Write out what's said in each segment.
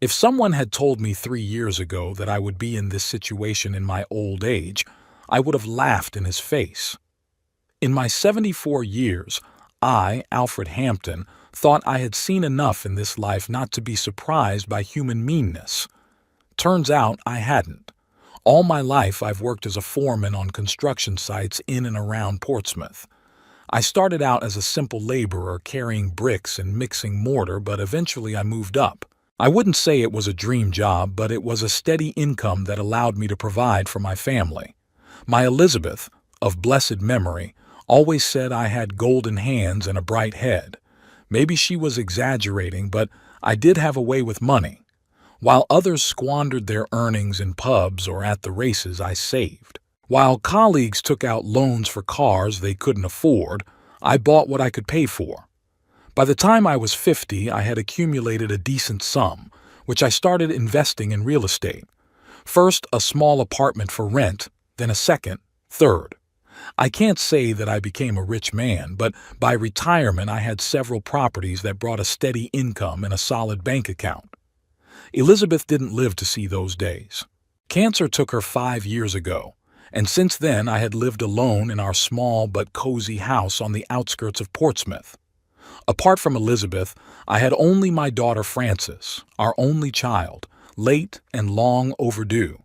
If someone had told me 3 years ago that I would be in this situation in my old age, I would have laughed in his face. In my 74 years, I, Alfred Hampton, thought I had seen enough in this life not to be surprised by human meanness. Turns out I hadn't. All my life I've worked as a foreman on construction sites in and around Portsmouth. I started out as a simple laborer carrying bricks and mixing mortar, but eventually I moved up. I wouldn't say it was a dream job, but it was a steady income that allowed me to provide for my family. My Elizabeth, of blessed memory, always said I had golden hands and a bright head. Maybe she was exaggerating, but I did have a way with money. While others squandered their earnings in pubs or at the races, I saved. While colleagues took out loans for cars they couldn't afford, I bought what I could pay for. By the time I was 50, I had accumulated a decent sum, which I started investing in real estate. First, a small apartment for rent, then a second, third. I can't say that I became a rich man, but by retirement I had several properties that brought a steady income and a solid bank account. Elizabeth didn't live to see those days. Cancer took her 5 years ago, and since then I had lived alone in our small but cozy house on the outskirts of Portsmouth. Apart from Elizabeth, I had only my daughter Frances, our only child, late and long overdue.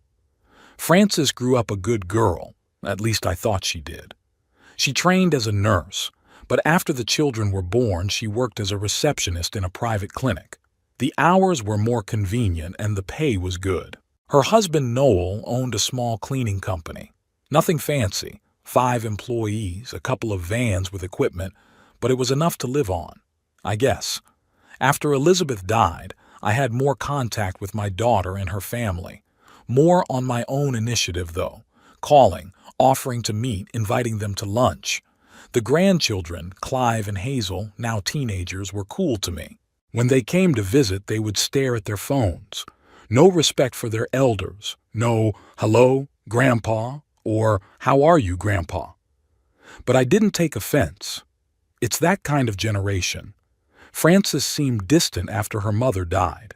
Frances grew up a good girl, at least I thought she did. She trained as a nurse, but after the children were born, she worked as a receptionist in a private clinic. The hours were more convenient and the pay was good. Her husband Noel owned a small cleaning company. Nothing fancy, 5 employees, a couple of vans with equipment, but it was enough to live on, I guess. After Elizabeth died, I had more contact with my daughter and her family. More on my own initiative, though. Calling, offering to meet, inviting them to lunch. The grandchildren, Clive and Hazel, now teenagers, were cool to me. When they came to visit, they would stare at their phones. No respect for their elders. No, hello, Grandpa, or how are you, Grandpa? But I didn't take offense. It's that kind of generation. Frances seemed distant after her mother died.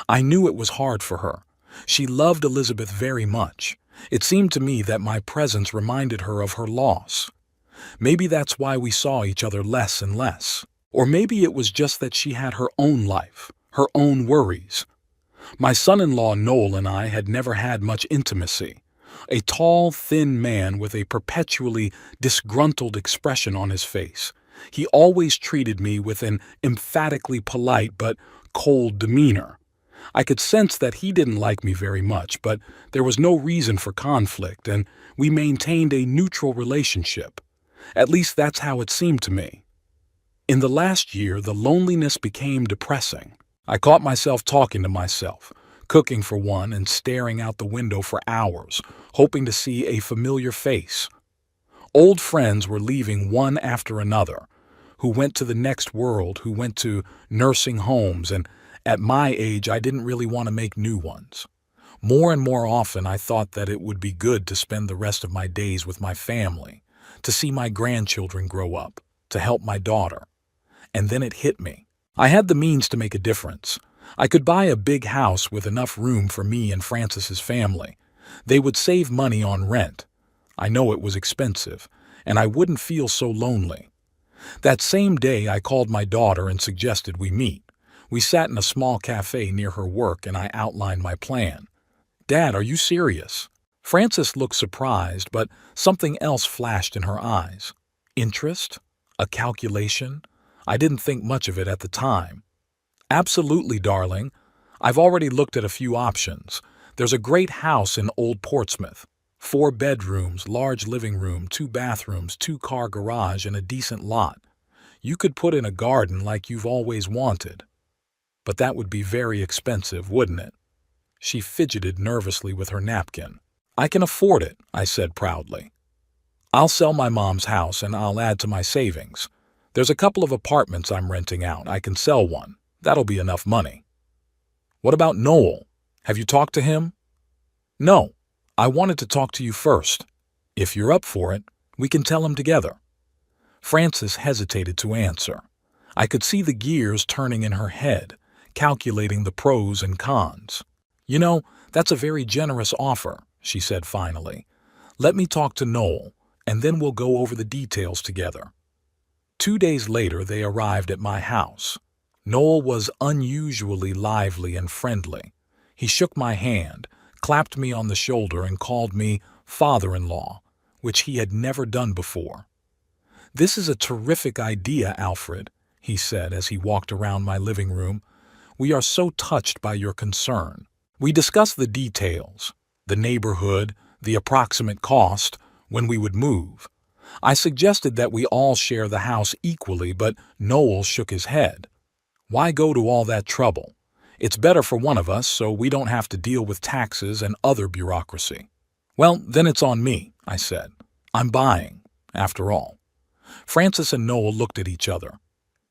I knew it was hard for her. She loved Elizabeth very much. It seemed to me that my presence reminded her of her loss. Maybe that's why we saw each other less and less. Or maybe it was just that she had her own life, her own worries. My son-in-law Noel and I had never had much intimacy. A tall, thin man with a perpetually disgruntled expression on his face. He always treated me with an emphatically polite but cold demeanor. I could sense that he didn't like me very much, but there was no reason for conflict, and we maintained a neutral relationship. At least that's how it seemed to me. In the last year, the loneliness became depressing. I caught myself talking to myself, cooking for one and staring out the window for hours, hoping to see a familiar face. Old friends were leaving one after another, who went to the next world, who went to nursing homes, and at my age I didn't really want to make new ones. More and more often I thought that it would be good to spend the rest of my days with my family, to see my grandchildren grow up, to help my daughter. And then it hit me. I had the means to make a difference. I could buy a big house with enough room for me and Frances's family. They would save money on rent. I know it was expensive, and I wouldn't feel so lonely. That same day I called my daughter and suggested we meet. We sat in a small cafe near her work and I outlined my plan. "Dad, are you serious?" Frances looked surprised, but something else flashed in her eyes. Interest? A calculation? I didn't think much of it at the time. "Absolutely, darling. I've already looked at a few options. There's a great house in Old Portsmouth. 4 bedrooms, large living room, 2 bathrooms, 2-car garage, and a decent lot. You could put in a garden like you've always wanted. But that would be very expensive, wouldn't it?" She fidgeted nervously with her napkin. "I can afford it," I said proudly. "I'll sell my mom's house and I'll add to my savings. There's a couple of apartments I'm renting out. I can sell one. That'll be enough money." "What about Noel? Have you talked to him?" "No. I wanted to talk to you first. If you're up for it, we can tell him together." Frances hesitated to answer. I could see the gears turning in her head. calculating the pros and cons. "You know, that's a very generous offer," she said finally. "Let me talk to Noel, and then we'll go over the details together." 2 days later, they arrived at my house. Noel was unusually lively and friendly. He shook my hand, clapped me on the shoulder, and called me father-in-law, which he had never done before. "This is a terrific idea, Alfred," he said as he walked around my living room. "We are so touched by your concern." We discussed the details, the neighborhood, the approximate cost, when we would move. I suggested that we all share the house equally, but Noel shook his head. "Why go to all that trouble? It's better for one of us so we don't have to deal with taxes and other bureaucracy." "Well, then it's on me," I said. "I'm buying, after all." Francis and Noel looked at each other.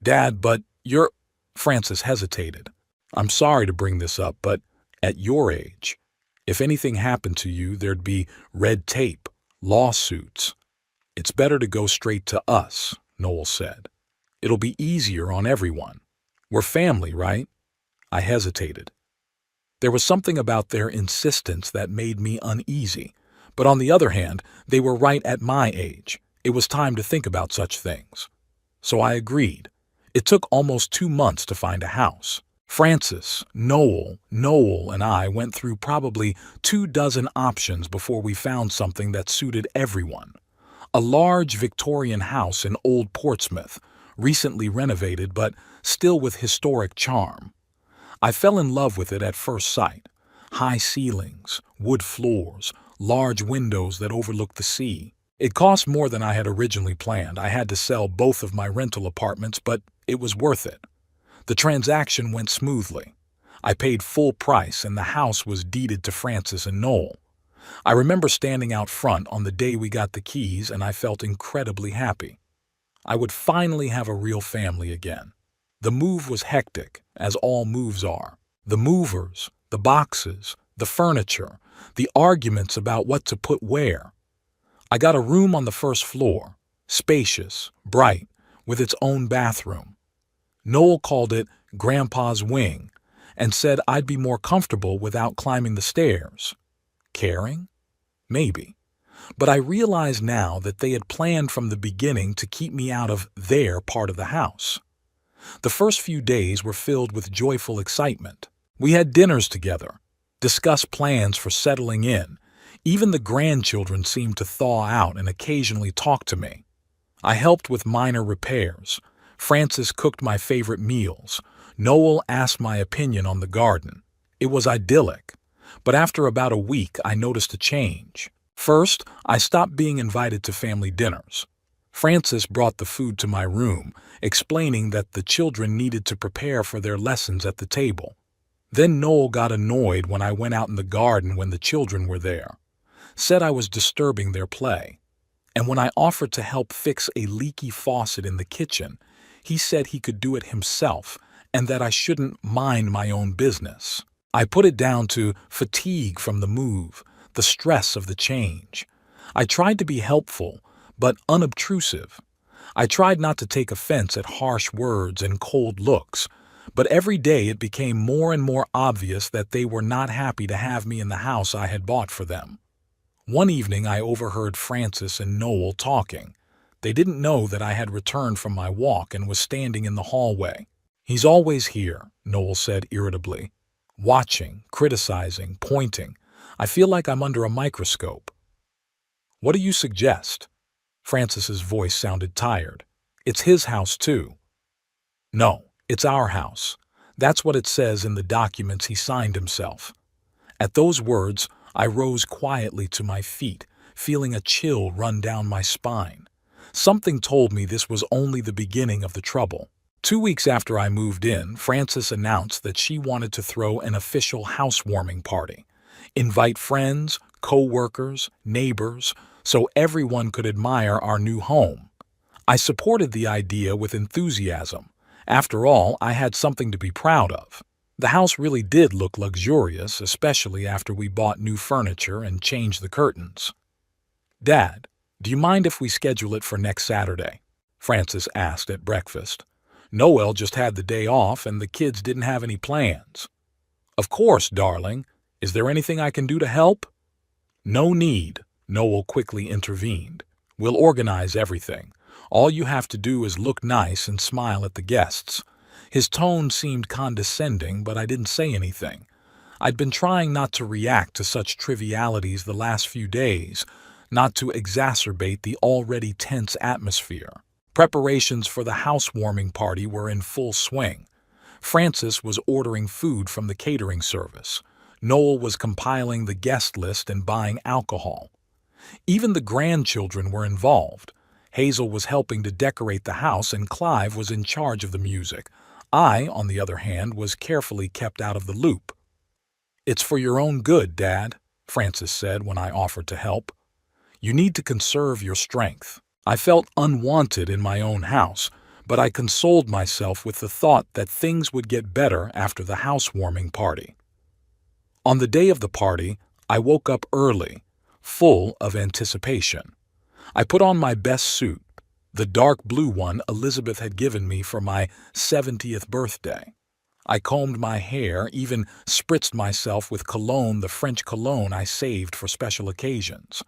"Dad, but you're—" Francis hesitated. "I'm sorry to bring this up, but at your age, if anything happened to you, there'd be red tape, lawsuits. It's better to go straight to us," Noel said. "It'll be easier on everyone. We're family, right?" I hesitated. There was something about their insistence that made me uneasy, but on the other hand, they were right at my age. It was time to think about such things. So I agreed. It took almost 2 months to find a house. Francis, Noel, and I went through probably 24 options before we found something that suited everyone. A large Victorian house in Old Portsmouth, recently renovated but still with historic charm. I fell in love with it at first sight. High ceilings, wood floors, large windows that overlook the sea. It cost more than I had originally planned. I had to sell both of my rental apartments, but it was worth it. The transaction went smoothly. I paid full price and the house was deeded to Francis and Noel. I remember standing out front on the day we got the keys and I felt incredibly happy. I would finally have a real family again. The move was hectic, as all moves are. The movers, the boxes, the furniture, the arguments about what to put where. I got a room on the first floor, spacious, bright, with its own bathroom. Noel called it Grandpa's Wing and said I'd be more comfortable without climbing the stairs. Caring? Maybe. But I realize now that they had planned from the beginning to keep me out of their part of the house. The first few days were filled with joyful excitement. We had dinners together, discussed plans for settling in. Even the grandchildren seemed to thaw out and occasionally talk to me. I helped with minor repairs. Francis cooked my favorite meals. Noel asked my opinion on the garden. It was idyllic. But after about a week, I noticed a change. First, I stopped being invited to family dinners. Francis brought the food to my room, explaining that the children needed to prepare for their lessons at the table. Then Noel got annoyed when I went out in the garden when the children were there, said I was disturbing their play. And when I offered to help fix a leaky faucet in the kitchen, he said he could do it himself and that I shouldn't mind my own business. I put it down to fatigue from the move, the stress of the change. I tried to be helpful, but unobtrusive. I tried not to take offense at harsh words and cold looks, but every day it became more and more obvious that they were not happy to have me in the house I had bought for them. One evening I overheard Francis and Noel talking. They didn't know that I had returned from my walk and was standing in the hallway. "He's always here," Noel said irritably. "Watching, criticizing, pointing. I feel like I'm under a microscope." "What do you suggest?" Francis's voice sounded tired. "It's his house, too." "No, it's our house. That's what it says in the documents he signed himself." At those words, I rose quietly to my feet, feeling a chill run down my spine. Something told me this was only the beginning of the trouble. 2 weeks after I moved in, Francis announced that she wanted to throw an official housewarming party. Invite friends, co-workers, neighbors, so everyone could admire our new home. I supported the idea with enthusiasm. After all, I had something to be proud of. The house really did look luxurious, especially after we bought new furniture and changed the curtains. "Dad, do you mind if we schedule it for next Saturday?" Francis asked at breakfast. Noel just had the day off and the kids didn't have any plans. Of course, darling. Is there anything I can do to help? No need, Noel quickly intervened. We'll organize everything. All you have to do is look nice and smile at the guests. His tone seemed condescending, but I didn't say anything. I'd been trying not to react to such trivialities the last few days, not to exacerbate the already tense atmosphere. Preparations for the housewarming party were in full swing. Francis was ordering food from the catering service. Noel was compiling the guest list and buying alcohol. Even the grandchildren were involved. Hazel was helping to decorate the house and Clive was in charge of the music. I, on the other hand, was carefully kept out of the loop. "It's for your own good, Dad," Francis said when I offered to help. "You need to conserve your strength." I felt unwanted in my own house, but I consoled myself with the thought that things would get better after the housewarming party. On the day of the party, I woke up early, full of anticipation. I put on my best suit, the dark blue one Elizabeth had given me for my 70th birthday. I combed my hair, even spritzed myself with cologne, the French cologne I saved for special occasions.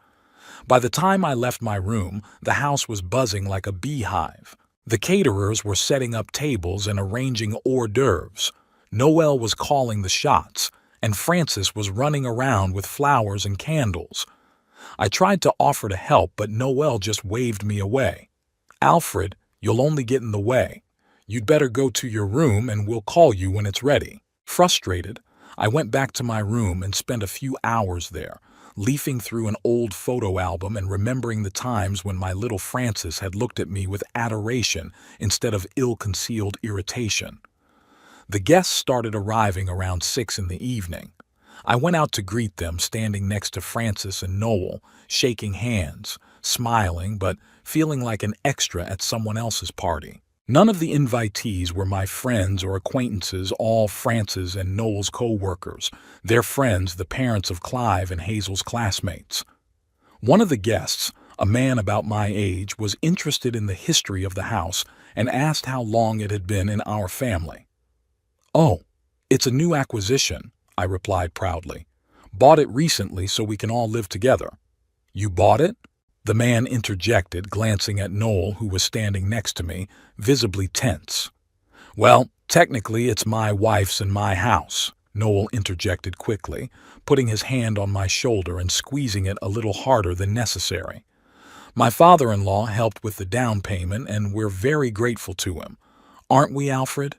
By the time I left my room, the house was buzzing like a beehive. The caterers were setting up tables and arranging hors d'oeuvres. Noel was calling the shots, and Francis was running around with flowers and candles. I tried to offer to help, but Noel just waved me away. "Alfred, you'll only get in the way. You'd better go to your room and we'll call you when it's ready." Frustrated, I went back to my room and spent a few hours there, leafing through an old photo album and remembering the times when my little Francis had looked at me with adoration instead of ill-concealed irritation. The guests started arriving around 6 in the evening. I went out to greet them, standing next to Francis and Noel, shaking hands, smiling, but feeling like an extra at someone else's party. None of the invitees were my friends or acquaintances, all Francis and Noel's co-workers, their friends, the parents of Clive and Hazel's classmates. One of the guests, a man about my age, was interested in the history of the house and asked how long it had been in our family. "Oh, it's a new acquisition," I replied proudly. "Bought it recently so we can all live together." "You bought it?" the man interjected, glancing at Noel, who was standing next to me, visibly tense. "Well, technically it's my wife's and my house," Noel interjected quickly, putting his hand on my shoulder and squeezing it a little harder than necessary. "My father-in-law helped with the down payment and we're very grateful to him. Aren't we, Alfred?"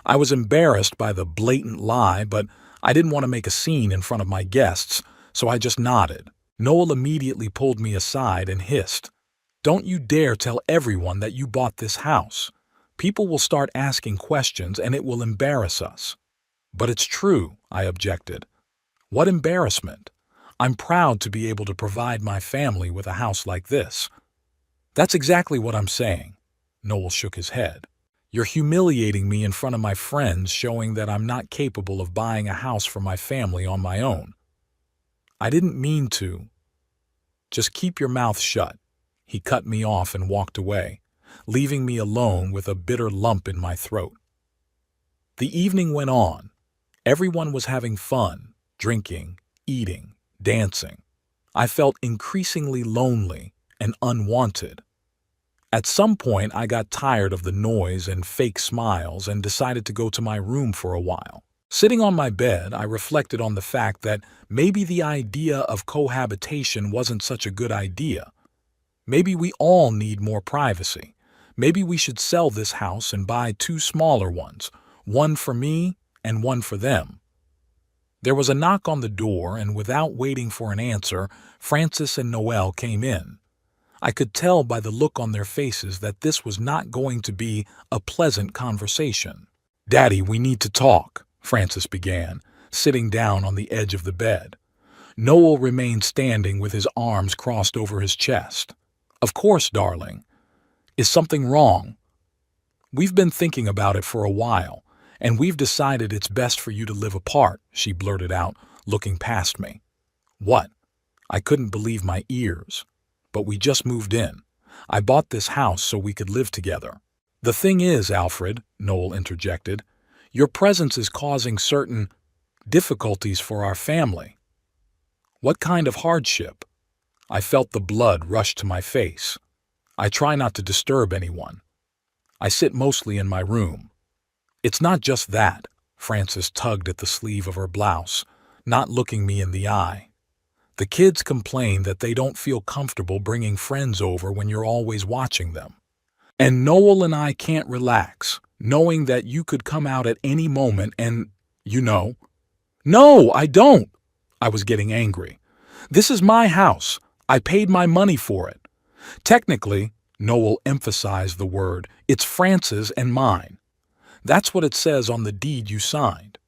I was embarrassed by the blatant lie, but I didn't want to make a scene in front of my guests, so I just nodded. Noel immediately pulled me aside and hissed, "Don't you dare tell everyone that you bought this house. People will start asking questions and it will embarrass us." "But it's true," I objected. "What embarrassment? I'm proud to be able to provide my family with a house like this." "That's exactly what I'm saying." Noel shook his head. "You're humiliating me in front of my friends, showing that I'm not capable of buying a house for my family on my own." "I didn't mean to." "Just keep your mouth shut." He cut me off and walked away, leaving me alone with a bitter lump in my throat. The evening went on. Everyone was having fun, drinking, eating, dancing. I felt increasingly lonely and unwanted. At some point, I got tired of the noise and fake smiles and decided to go to my room for a while. Sitting on my bed, I reflected on the fact that maybe the idea of cohabitation wasn't such a good idea. Maybe we all need more privacy. Maybe we should sell this house and buy 2 smaller ones, one for me and one for them. There was a knock on the door, and without waiting for an answer, Francis and Noel came in. I could tell by the look on their faces that this was not going to be a pleasant conversation. "Daddy, we need to talk," Francis began, sitting down on the edge of the bed. Noel remained standing with his arms crossed over his chest. "Of course, darling. Is something wrong?" "We've been thinking about it for a while, and we've decided it's best for you to live apart," she blurted out, looking past me. "What?" I couldn't believe my ears. "But we just moved in. I bought this house so we could live together." "The thing is, Alfred," Noel interjected, "your presence is causing certain difficulties for our family." "What kind of hardship?" I felt the blood rush to my face. "I try not to disturb anyone. I sit mostly in my room." "It's not just that." Frances tugged at the sleeve of her blouse, not looking me in the eye. "The kids complain that they don't feel comfortable bringing friends over when you're always watching them. And Noel and I can't relax, knowing that you could come out at any moment and, you know." "No, I don't!" I was getting angry. "This is my house. I paid my money for it. Technically," Noel emphasized the word, "it's Frances and mine. That's what it says on the deed you signed.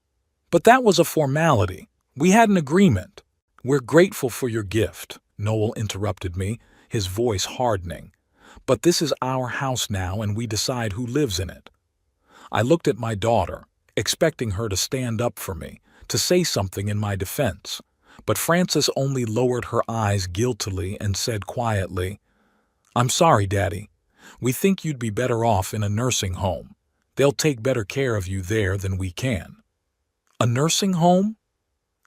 But that was a formality. We had an agreement." "We're grateful for your gift," Noel interrupted me, his voice hardening. "But this is our house now and we decide who lives in it." I looked at my daughter, expecting her to stand up for me, to say something in my defense. But Frances only lowered her eyes guiltily and said quietly, "I'm sorry, Daddy. We think you'd be better off in a nursing home. They'll take better care of you there than we can." "A nursing home?"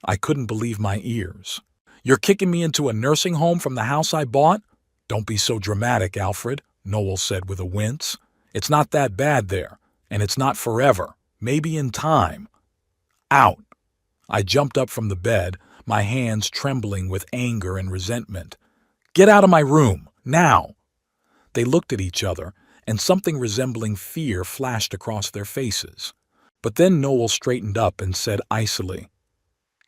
I couldn't believe my ears. "You're kicking me into a nursing home from the house I bought?" "Don't be so dramatic, Alfred," Noel said with a wince. "It's not that bad there, and it's not forever. Maybe in time." "Out!" I jumped up from the bed, my hands trembling with anger and resentment. "Get out of my room, now!" They looked at each other, and something resembling fear flashed across their faces. But then Noel straightened up and said icily,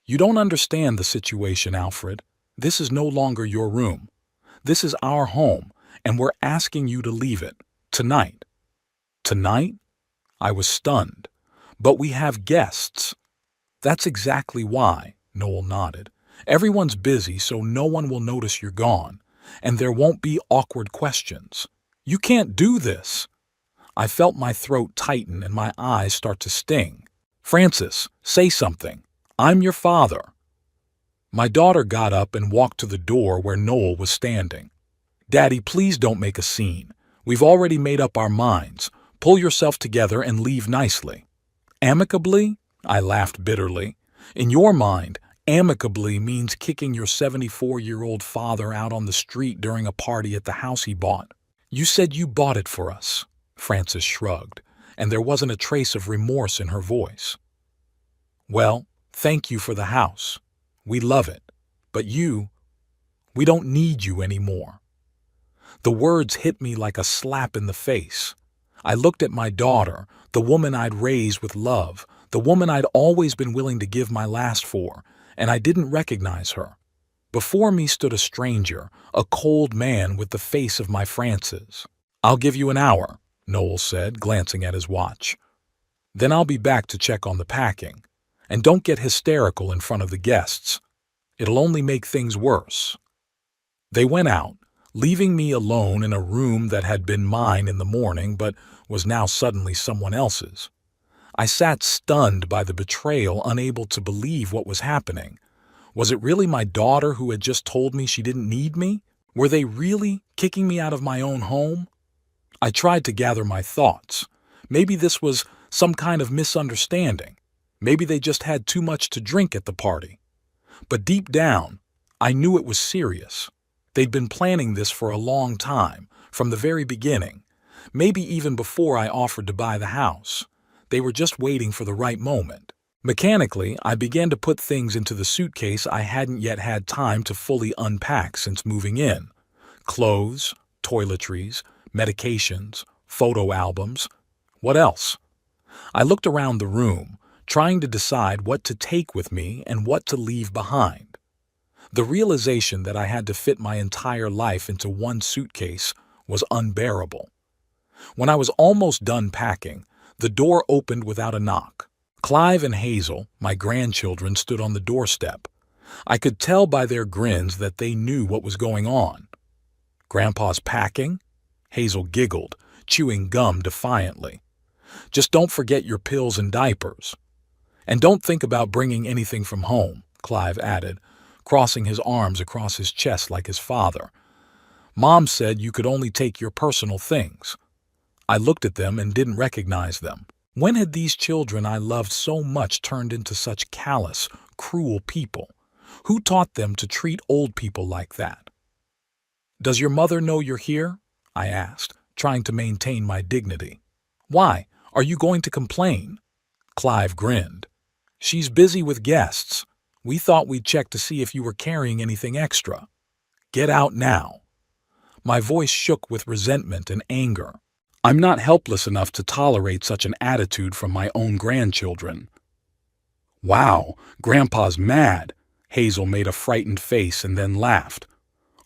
"You don't understand the situation, Alfred. This is no longer your room. This is our home, and we're asking you to leave it. Tonight." "Tonight?" I was stunned. "But we have guests." "That's exactly why," Noel nodded. "Everyone's busy, so no one will notice you're gone, and there won't be awkward questions. You can't do this." I felt my throat tighten and my eyes start to sting. "Frances, say something. I'm your father." My daughter got up and walked to the door where Noel was standing. "Daddy, please don't make a scene. We've already made up our minds. Pull yourself together and leave nicely." "Amicably?" I laughed bitterly. "In your mind, amicably means kicking your 74-year-old father out on the street during a party at the house he bought." "You said you bought it for us." Frances shrugged, and there wasn't a trace of remorse in her voice. "Well, thank you for the house. We love it. But we don't need you anymore." The words hit me like a slap in the face. I looked at my daughter, the woman I'd raised with love, the woman I'd always been willing to give my last for, and I didn't recognize her. Before me stood a stranger, a cold man with the face of my Frances. "I'll give you an hour," Noel said, glancing at his watch. "Then I'll be back to check on the packing. And don't get hysterical in front of the guests. It'll only make things worse." They went out, leaving me alone in a room that had been mine in the morning but was now suddenly someone else's. I sat stunned by the betrayal, unable to believe what was happening. Was it really my daughter who had just told me she didn't need me? Were they really kicking me out of my own home? I tried to gather my thoughts. Maybe this was some kind of misunderstanding. Maybe they just had too much to drink at the party. But deep down, I knew it was serious. They'd been planning this for a long time, from the very beginning, maybe even before I offered to buy the house. They were just waiting for the right moment. Mechanically, I began to put things into the suitcase I hadn't yet had time to fully unpack since moving in. Clothes, toiletries, medications, photo albums. What else? I looked around the room, trying to decide what to take with me and what to leave behind. The realization that I had to fit my entire life into one suitcase was unbearable. When I was almost done packing, the door opened without a knock. Clive and Hazel, my grandchildren, stood on the doorstep. I could tell by their grins that they knew what was going on. "Grandpa's packing?" Hazel giggled, chewing gum defiantly. "Just don't forget your pills and diapers. And don't think about bringing anything from home," Clive added, crossing his arms across his chest like his father. "Mom said you could only take your personal things." I looked at them and didn't recognize them. When had these children I loved so much turned into such callous, cruel people? Who taught them to treat old people like that? "Does your mother know you're here?" I asked, trying to maintain my dignity. "Why? Are you going to complain?" Clive grinned. "She's busy with guests. We thought we'd check to see if you were carrying anything extra. Get out now." My voice shook with resentment and anger. I'm not helpless enough to tolerate such an attitude from my own grandchildren. "Wow, Grandpa's mad." Hazel made a frightened face and then laughed.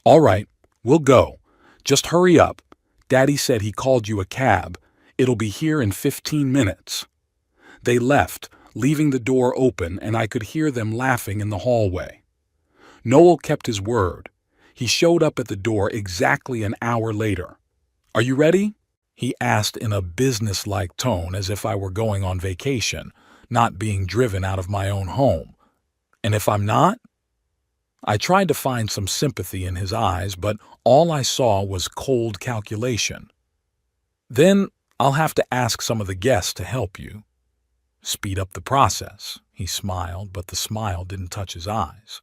"All right, we'll go. Just hurry up. Daddy said he called you a cab. It'll be here in 15 minutes. They left, leaving the door open, and I could hear them laughing in the hallway. Noel kept his word. He showed up at the door exactly an hour later. "Are you ready?" he asked in a businesslike tone, as if I were going on vacation, not being driven out of my own home. "And if I'm not?" I tried to find some sympathy in his eyes, but all I saw was cold calculation. "Then I'll have to ask some of the guests to help you." "Speed up the process," he smiled, but the smile didn't touch his eyes.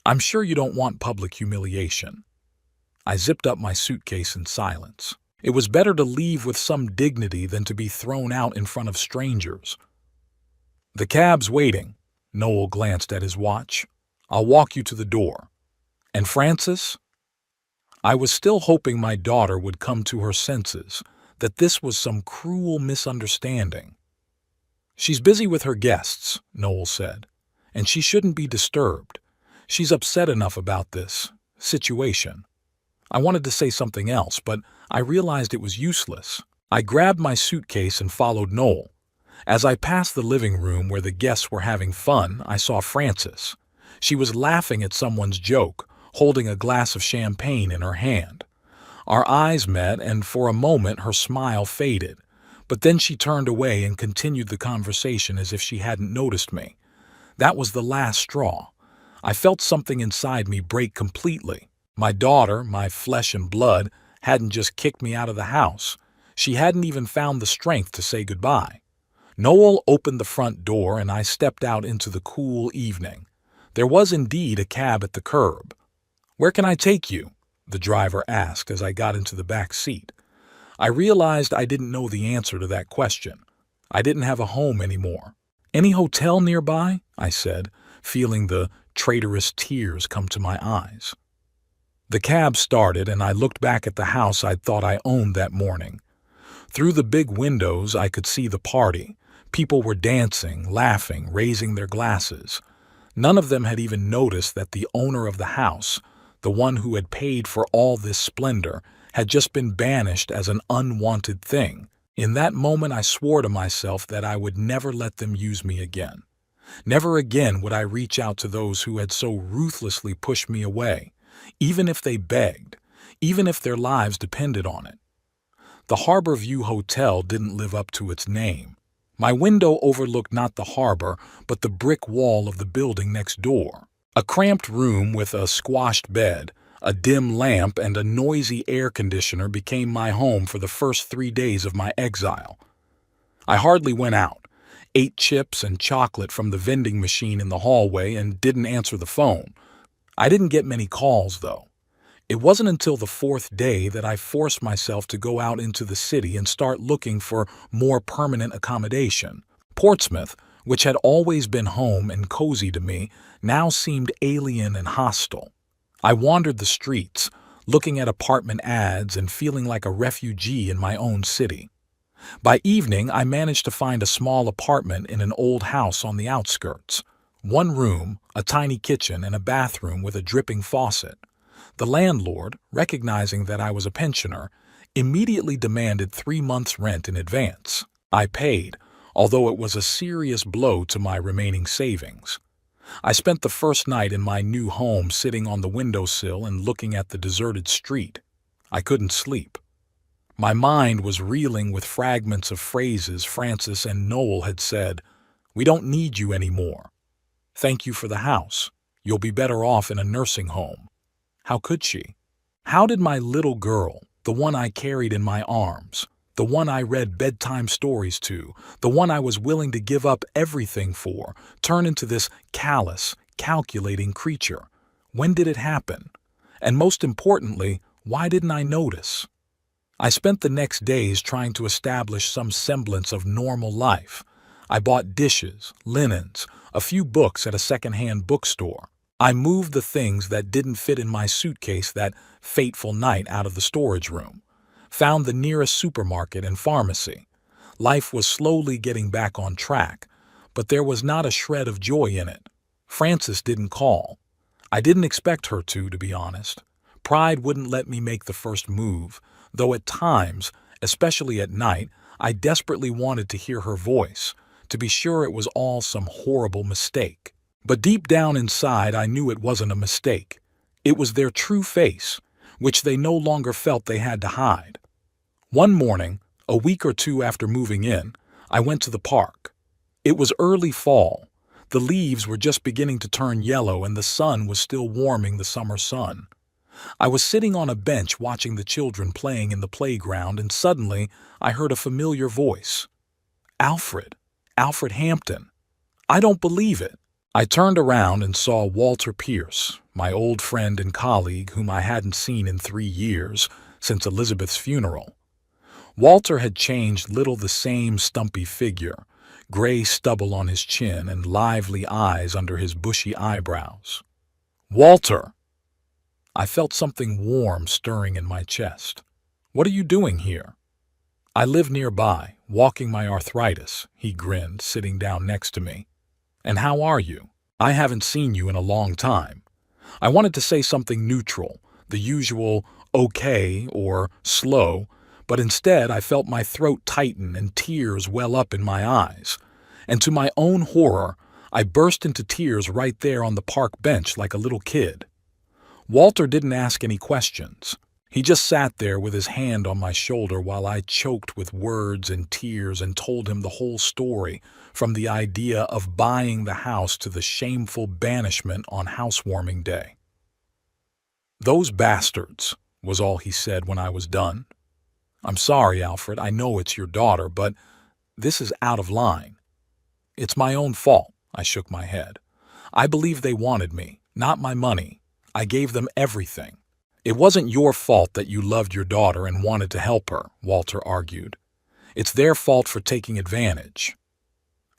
"I'm sure you don't want public humiliation." I zipped up my suitcase in silence. It was better to leave with some dignity than to be thrown out in front of strangers. "The cab's waiting." Noel glanced at his watch. "I'll walk you to the door." "And Frances?" I was still hoping my daughter would come to her senses, that this was some cruel misunderstanding. "She's busy with her guests," Noel said, "and she shouldn't be disturbed. She's upset enough about this situation." I wanted to say something else, but I realized it was useless. I grabbed my suitcase and followed Noel. As I passed the living room where the guests were having fun, I saw Frances. She was laughing at someone's joke, holding a glass of champagne in her hand. Our eyes met, and for a moment her smile faded, but then she turned away and continued the conversation as if she hadn't noticed me. That was the last straw. I felt something inside me break completely. My daughter, my flesh and blood, hadn't just kicked me out of the house. She hadn't even found the strength to say goodbye. Noel opened the front door and I stepped out into the cool evening. There was indeed a cab at the curb. "Where can I take you?" the driver asked as I got into the back seat. I realized I didn't know the answer to that question. I didn't have a home anymore. "Any hotel nearby?" I said, feeling the traitorous tears come to my eyes. The cab started and I looked back at the house I'd thought I owned that morning. Through the big windows I could see the party. People were dancing, laughing, raising their glasses. None of them had even noticed that the owner of the house, the one who had paid for all this splendor, had just been banished as an unwanted thing. In that moment I swore to myself that I would never let them use me again. Never again would I reach out to those who had so ruthlessly pushed me away, even if they begged, even if their lives depended on it. The Harbor View Hotel didn't live up to its name. My window overlooked not the harbor, but the brick wall of the building next door. A cramped room with a squashed bed, a dim lamp, and a noisy air conditioner became my home for the first 3 days of my exile. I hardly went out, ate chips and chocolate from the vending machine in the hallway, and didn't answer the phone. I didn't get many calls, though. It wasn't until the 4th day that I forced myself to go out into the city and start looking for more permanent accommodation. Portsmouth, which had always been home and cozy to me, now seemed alien and hostile. I wandered the streets, looking at apartment ads and feeling like a refugee in my own city. By evening, I managed to find a small apartment in an old house on the outskirts. 1 room, a tiny kitchen, and a bathroom with a dripping faucet. The landlord, recognizing that I was a pensioner, immediately demanded 3 months' rent in advance. I paid, although it was a serious blow to my remaining savings. I spent the first night in my new home sitting on the windowsill and looking at the deserted street. I couldn't sleep. My mind was reeling with fragments of phrases Frances and Noel had said. "We don't need you anymore. Thank you for the house. You'll be better off in a nursing home." How could she? How did my little girl, the one I carried in my arms, The one I read bedtime stories to, the one I was willing to give up everything for, turned into this callous, calculating creature. When did it happen? And most importantly, why didn't I notice? I spent the next days trying to establish some semblance of normal life. I bought dishes, linens, a few books at a second-hand bookstore. I moved the things that didn't fit in my suitcase that fateful night out of the storage room. Found the nearest supermarket and pharmacy. Life was slowly getting back on track, but there was not a shred of joy in it. Frances didn't call. I didn't expect her to be honest. Pride wouldn't let me make the first move, though at times, especially at night, I desperately wanted to hear her voice, to be sure it was all some horrible mistake. But deep down inside I knew it wasn't a mistake. It was their true face, which they no longer felt they had to hide. One morning, a week or two after moving in, I went to the park. It was early fall. The leaves were just beginning to turn yellow and the sun was still warming the summer sun. I was sitting on a bench watching the children playing in the playground and suddenly I heard a familiar voice. Alfred. Alfred Hampton. I don't believe it. I turned around and saw Walter Pierce, my old friend and colleague whom I hadn't seen in 3 years, since Elizabeth's funeral. Walter had changed little, the same stumpy figure, gray stubble on his chin and lively eyes under his bushy eyebrows. Walter! I felt something warm stirring in my chest. What are you doing here? I live nearby, walking my arthritis, he grinned, sitting down next to me. And how are you? I haven't seen you in a long time. I wanted to say something neutral, the usual okay or slow, but instead I felt my throat tighten and tears well up in my eyes. And to my own horror, I burst into tears right there on the park bench like a little kid. Walter didn't ask any questions. He just sat there with his hand on my shoulder while I choked with words and tears and told him the whole story, from the idea of buying the house to the shameful banishment on housewarming day. Those bastards, was all he said when I was done. I'm sorry, Alfred, I know it's your daughter, but this is out of line. It's my own fault, I shook my head. I believe they wanted me, not my money. I gave them everything. It wasn't your fault that you loved your daughter and wanted to help her, Walter argued. It's their fault for taking advantage.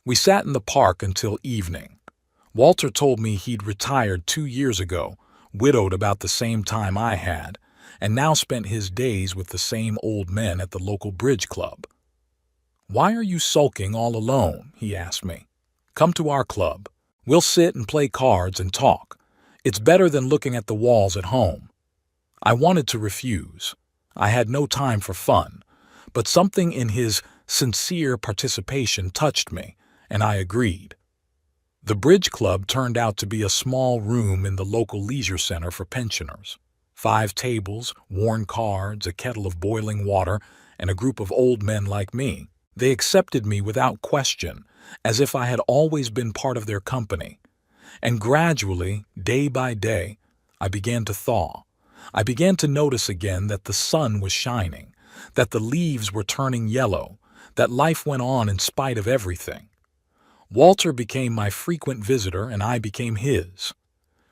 We sat in the park until evening. Walter told me he'd retired 2 years ago, widowed about the same time I had, and now spent his days with the same old men at the local bridge club. Why are you sulking all alone? He asked me. Come to our club. We'll sit and play cards and talk. It's better than looking at the walls at home. I wanted to refuse. I had no time for fun, but something in his sincere participation touched me, and I agreed. The bridge club turned out to be a small room in the local leisure center for pensioners. 5 tables, worn cards, a kettle of boiling water, and a group of old men like me. They accepted me without question, as if I had always been part of their company. And gradually, day by day, I began to thaw. I began to notice again that the sun was shining, that the leaves were turning yellow, that life went on in spite of everything. Walter became my frequent visitor and I became his.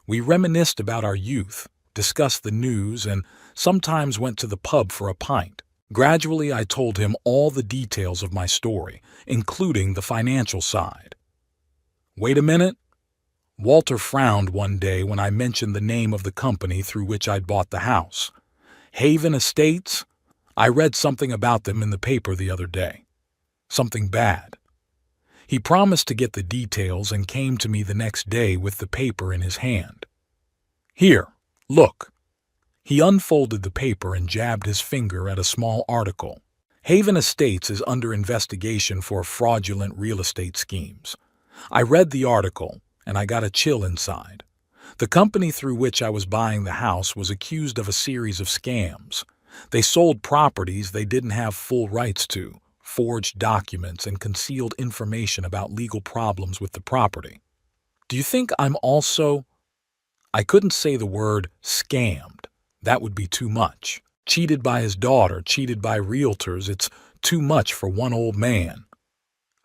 We reminisced about our youth, discussed the news, and sometimes went to the pub for a pint. Gradually, I told him all the details of my story, including the financial side. Wait a minute. Walter frowned one day when I mentioned the name of the company through which I'd bought the house. Haven Estates? I read something about them in the paper the other day. Something bad. He promised to get the details and came to me the next day with the paper in his hand. Here, look. He unfolded the paper and jabbed his finger at a small article. Haven Estates is under investigation for fraudulent real estate schemes. I read the article, and I got a chill inside. The company through which I was buying the house was accused of a series of scams. They sold properties they didn't have full rights to, forged documents, and concealed information about legal problems with the property. Do you think I'm also... I couldn't say the word scammed. That would be too much. Cheated by his daughter, cheated by realtors, it's Too much for one old man.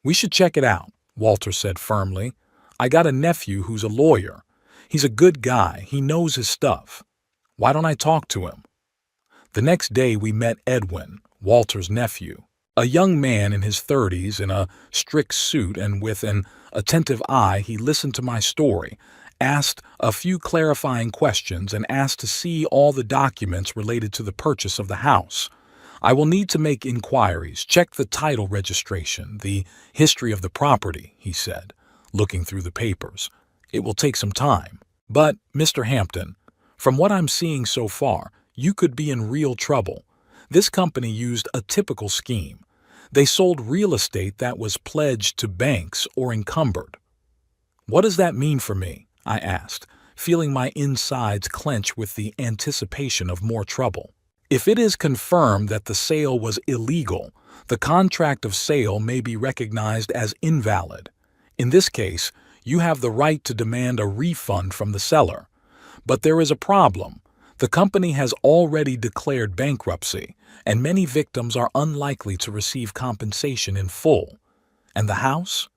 We should check it out, Walter said firmly. I got a nephew who's a lawyer. He's a good guy. He knows his stuff. Why don't I talk to him? The next day we met Edwin, Walter's nephew. A young man in his 30s in a strict suit, and with an attentive eye he listened to my story, asked a few clarifying questions, and asked to see all the documents related to the purchase of the house. I will need to make inquiries, check the title registration, the history of the property, he said, looking through the papers. It will take some time. But, Mr. Hampton, from what I'm seeing so far, you could be in real trouble. This company used a typical scheme. They sold real estate that was pledged to banks or encumbered. What does that mean for me? I asked, feeling my insides clench with the anticipation of more trouble. If it is confirmed that the sale was illegal, the contract of sale may be recognized as invalid. In this case, you have the right to demand a refund from the seller. But there is a problem. The company has already declared bankruptcy, and many victims are unlikely to receive compensation in full. And the house?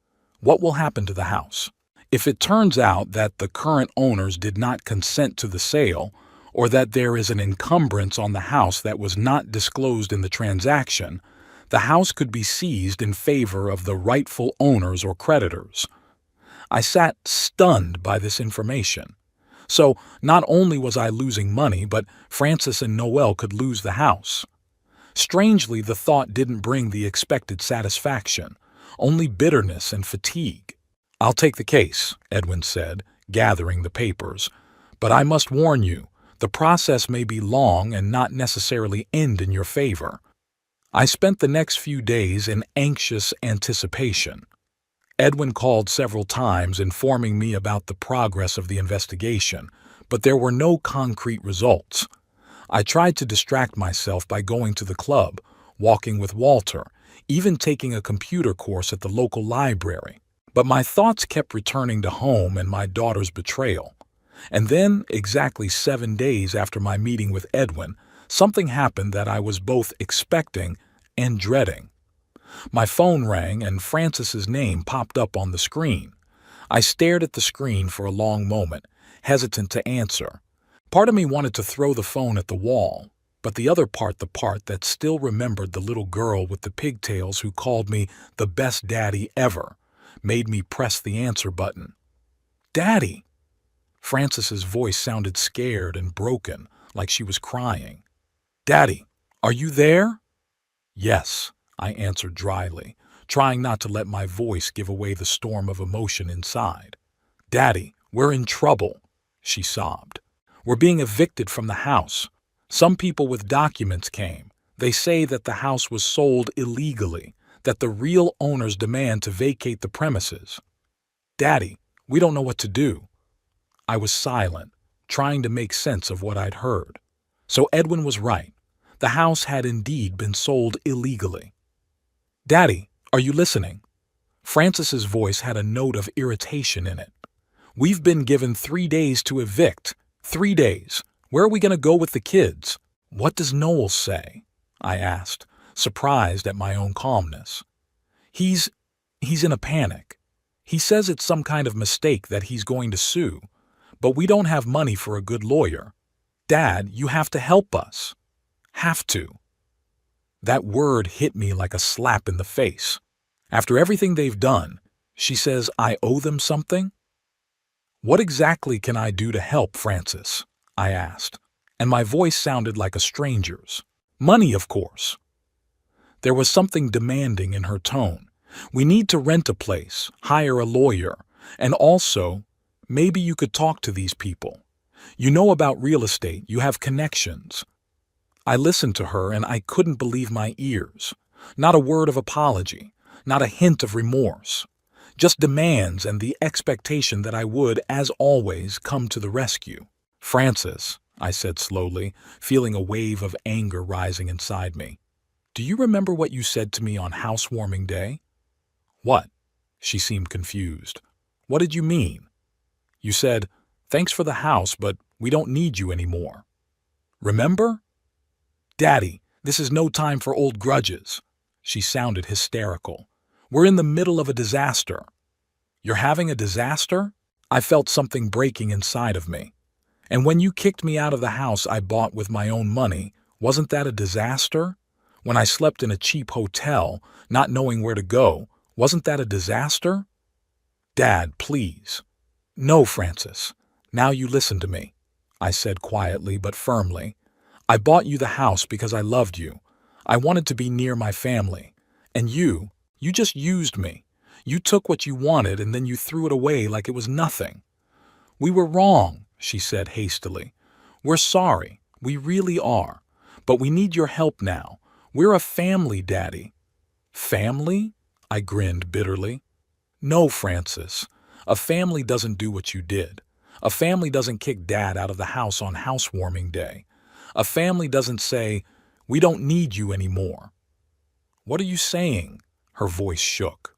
What will happen to the house? If it turns out that the current owners did not consent to the sale, or that there is an encumbrance on the house that was not disclosed in the transaction, the house could be seized in favor of the rightful owners or creditors. I sat stunned by this information. So not only was I losing money, but Francis and Noel could lose the house. Strangely, the thought didn't bring the expected satisfaction, only bitterness and fatigue. I'll take the case, Edwin said, gathering the papers. But I must warn you, the process may be long and not necessarily end in your favor. I spent the next few days in anxious anticipation. Edwin called several times informing me about the progress of the investigation, but there were no concrete results. I tried to distract myself by going to the club, walking with Walter, even taking a computer course at the local library. But my thoughts kept returning to home and my daughter's betrayal. And then, exactly 7 days after my meeting with Edwin, something happened that I was both expecting and dreading. My phone rang and Francis's name popped up on the screen. I stared at the screen for a long moment, hesitant to answer. Part of me wanted to throw the phone at the wall, but the other part, the part that still remembered the little girl with the pigtails who called me the best daddy ever, made me press the answer button. Daddy! Francis's voice sounded scared and broken, like she was crying. Daddy, are you there? Yes, I answered dryly, trying not to let my voice give away the storm of emotion inside. Daddy, we're in trouble, she sobbed. We're being evicted from the house. Some people with documents came. They say that the house was sold illegally, that the real owners demand to vacate the premises. Daddy, we don't know what to do. I was silent, trying to make sense of what I'd heard. So Edwin was right. The house had indeed been sold illegally. Daddy, are you listening? Francis's voice had a note of irritation in it. We've been given 3 days to evict. 3 days. Where are we going to go with the kids? What does Noel say? I asked, surprised at my own calmness. He's in a panic. He says it's some kind of mistake that he's going to sue, but we don't have money for a good lawyer. Dad, you have to help us. Have to. That word hit me like a slap in the face. After everything they've done, she says I owe them something? What exactly can I do to help, Francis? I asked, and my voice sounded like a stranger's. Money, of course. There was something demanding in her tone. We need to rent a place, hire a lawyer, and also, maybe you could talk to these people. You know about real estate, you have connections. I listened to her and I couldn't believe my ears. Not a word of apology, not a hint of remorse. Just demands and the expectation that I would, as always, come to the rescue. Francis, I said slowly, feeling a wave of anger rising inside me. Do you remember what you said to me on Housewarming Day? What? She seemed confused. What did you mean? You said, thanks for the house, but we don't need you anymore. Remember? Daddy, this is no time for old grudges. She sounded hysterical. "We're in the middle of a disaster." "You're having a disaster?" I felt something breaking inside of me. "And when you kicked me out of the house I bought with my own money, wasn't that a disaster? When I slept in a cheap hotel, not knowing where to go, wasn't that a disaster?" "Dad, please." "No, Francis. Now you listen to me," I said quietly but firmly. "I bought you the house because I loved you. I wanted to be near my family. And you just used me. You took what you wanted and then you threw it away like it was nothing." "We were wrong," she said hastily. "We're sorry. We really are. But we need your help now. We're a family, Daddy." "Family?" I grinned bitterly. "No, Francis. A family doesn't do what you did. A family doesn't kick Dad out of the house on housewarming day. A family doesn't say, 'We don't need you anymore.'" "What are you saying?" Her voice shook.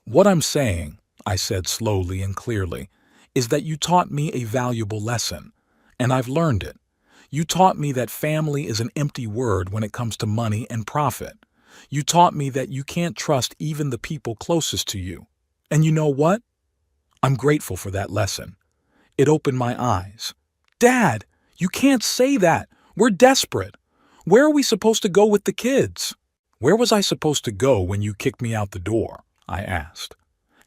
"What I'm saying," I said slowly and clearly, "is that you taught me a valuable lesson, and I've learned it. You taught me that family is an empty word when it comes to money and profit. You taught me that you can't trust even the people closest to you. And you know what? I'm grateful for that lesson. It opened my eyes." "Dad, you can't say that. We're desperate. Where are we supposed to go with the kids?" "Where was I supposed to go when you kicked me out the door?" I asked.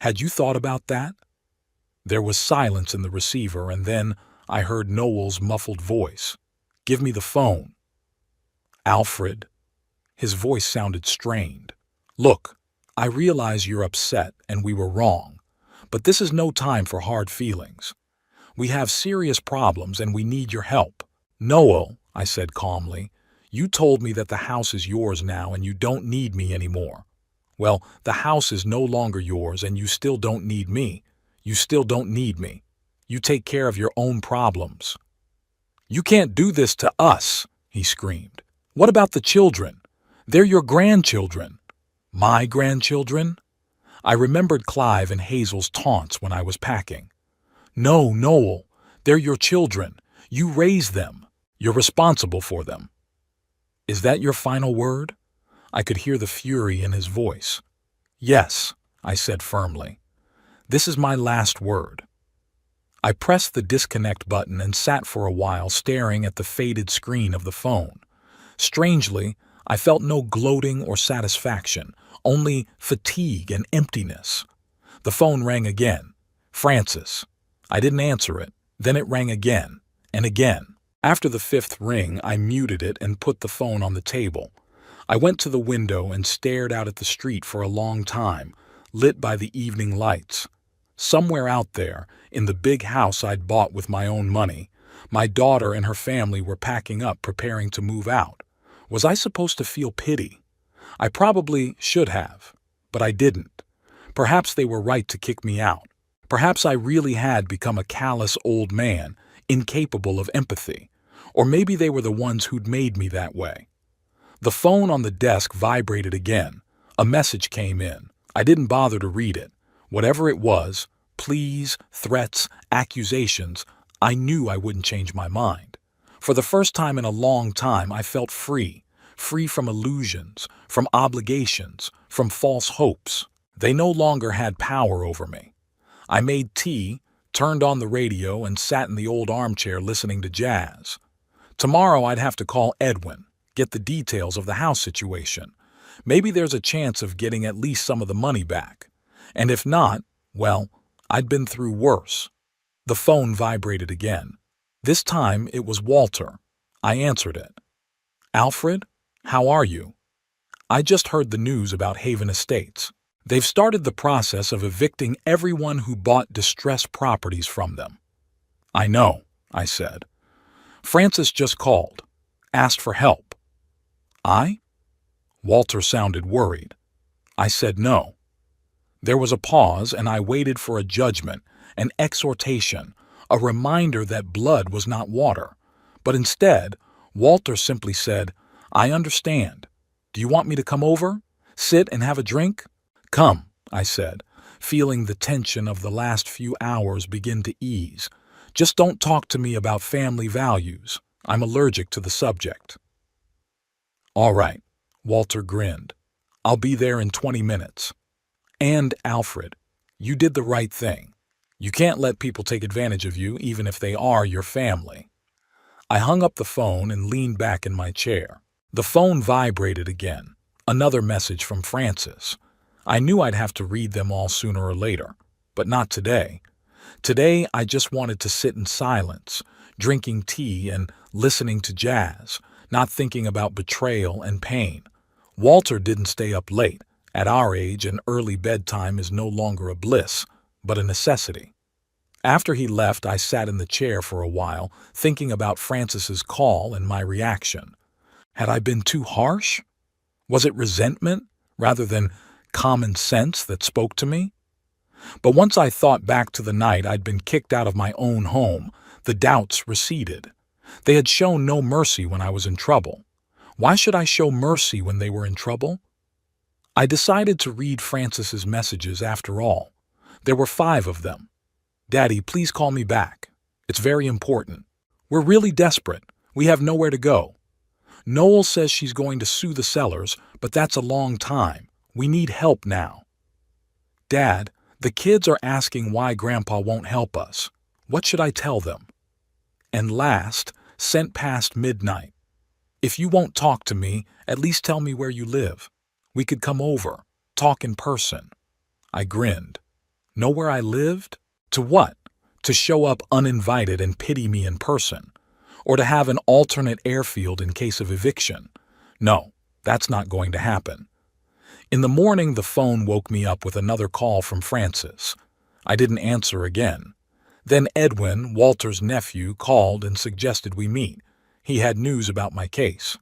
"Had you thought about that?" There was silence in the receiver, and then I heard Noel's muffled voice. "Give me the phone." "Alfred." His voice sounded strained. "Look, I realize you're upset and we were wrong, but this is no time for hard feelings. We have serious problems and we need your help." "Noel," I said calmly, "you told me that the house is yours now and you don't need me anymore. Well, the house is no longer yours and you still don't need me. You still don't need me. You take care of your own problems." "You can't do this to us," he screamed. "What about the children? They're your grandchildren." "My grandchildren?" I remembered Clive and Hazel's taunts when I was packing. "No, Noel, they're your children. You raised them. You're responsible for them." "Is that your final word?" I could hear the fury in his voice. "Yes," I said firmly. "This is my last word." I pressed the disconnect button and sat for a while staring at the faded screen of the phone. Strangely, I felt no gloating or satisfaction, only fatigue and emptiness. The phone rang again. "Francis." I didn't answer it. Then it rang again, and again. After the fifth ring, I muted it and put the phone on the table. I went to the window and stared out at the street for a long time, lit by the evening lights. Somewhere out there, in the big house I'd bought with my own money, my daughter and her family were packing up, preparing to move out. Was I supposed to feel pity? I probably should have, but I didn't. Perhaps they were right to kick me out. Perhaps I really had become a callous old man, incapable of empathy. Or maybe they were the ones who'd made me that way. The phone on the desk vibrated again. A message came in. I didn't bother to read it. Whatever it was, pleas, threats, accusations, I knew I wouldn't change my mind. For the first time in a long time, I felt free. Free from illusions, from obligations, from false hopes. They no longer had power over me. I made tea, turned on the radio, and sat in the old armchair listening to jazz. Tomorrow I'd have to call Edwin, get the details of the house situation. Maybe there's a chance of getting at least some of the money back. And if not, well, I'd been through worse. The phone vibrated again. This time it was Walter. I answered it. "Alfred, how are you? I just heard the news about Haven Estates. They've started the process of evicting everyone who bought distressed properties from them." "I know," I said. "Francis just called. Asked for help." "I?" Walter sounded worried. I said no. There was a pause, and I waited for a judgment, an exhortation, a reminder that blood was not water. But instead, Walter simply said, "I understand. Do you want me to come over? Sit and have a drink?" "Come," I said, feeling the tension of the last few hours begin to ease. "Just don't talk to me about family values. I'm allergic to the subject." "All right," Walter grinned. I'll be there in 20 minutes. And, Alfred, you did the right thing. You can't let people take advantage of you, even if they are your family. I hung up the phone and leaned back in my chair. The phone vibrated again. Another message from Francis. I knew I'd have to read them all sooner or later, but not today. Today, I just wanted to sit in silence, drinking tea and listening to jazz, not thinking about betrayal and pain. Walter didn't stay up late. At our age, an early bedtime is no longer a bliss, but a necessity. After he left, I sat in the chair for a while, thinking about Francis's call and my reaction. Had I been too harsh? Was it resentment rather than common sense that spoke to me? But once I thought back to the night I'd been kicked out of my own home, the doubts receded. They had shown no mercy when I was in trouble. Why should I show mercy when they were in trouble? I decided to read Francis's messages after all. There were 5 of them. Daddy, please call me back. It's very important. We're really desperate. We have nowhere to go. Noel says she's going to sue the sellers, but that's a long time. We need help now. Dad, the kids are asking why Grandpa won't help us. What should I tell them? And last, sent past midnight. If you won't talk to me, at least tell me where you live. We could come over, talk in person. I grinned. Know where I lived? To what? To show up uninvited and pity me in person? Or to have an alternate airfield in case of eviction? No, that's not going to happen. In the morning, the phone woke me up with another call from Francis. I didn't answer again. Then Edwin, Walter's nephew, called and suggested we meet. He had news about my case.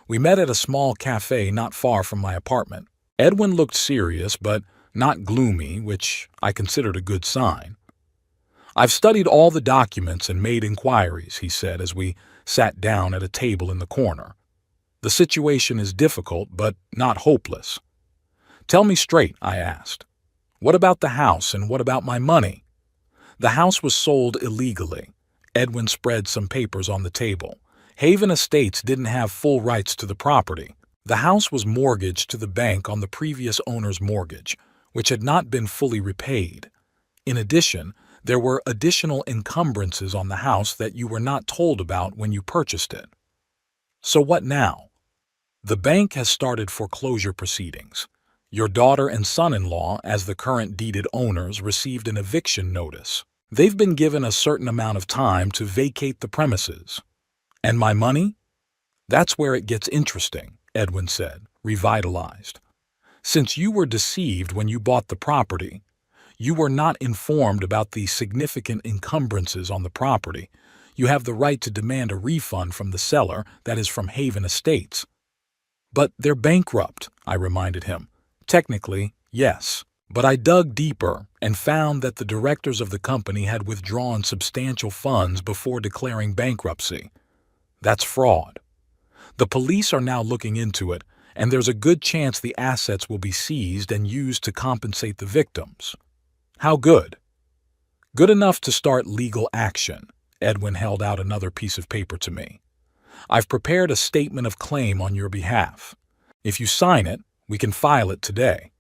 We met at a small cafe not far from my apartment. Edwin looked serious, but not gloomy, which I considered a good sign. I've studied all the documents and made inquiries, he said as we sat down at a table in the corner. The situation is difficult, but not hopeless. Tell me straight, I asked. What about the house and what about my money? The house was sold illegally. Edwin spread some papers on the table. Haven Estates didn't have full rights to the property. The house was mortgaged to the bank on the previous owner's mortgage, which had not been fully repaid. In addition, there were additional encumbrances on the house that you were not told about when you purchased it. So what now? The bank has started foreclosure proceedings. Your daughter and son-in-law, as the current deeded owners, received an eviction notice. They've been given a certain amount of time to vacate the premises. And my money? That's where it gets interesting, Edwin said, revitalized. Since you were deceived when you bought the property, you were not informed about the significant encumbrances on the property. You have the right to demand a refund from the seller, that is from Haven Estates. But they're bankrupt, I reminded him. Technically, yes. But I dug deeper and found that the directors of the company had withdrawn substantial funds before declaring bankruptcy. That's fraud. The police are now looking into it, and there's a good chance the assets will be seized and used to compensate the victims. How good? Good enough to start legal action. Edwin held out another piece of paper to me. I've prepared a statement of claim on your behalf. If you sign it, we can file it today.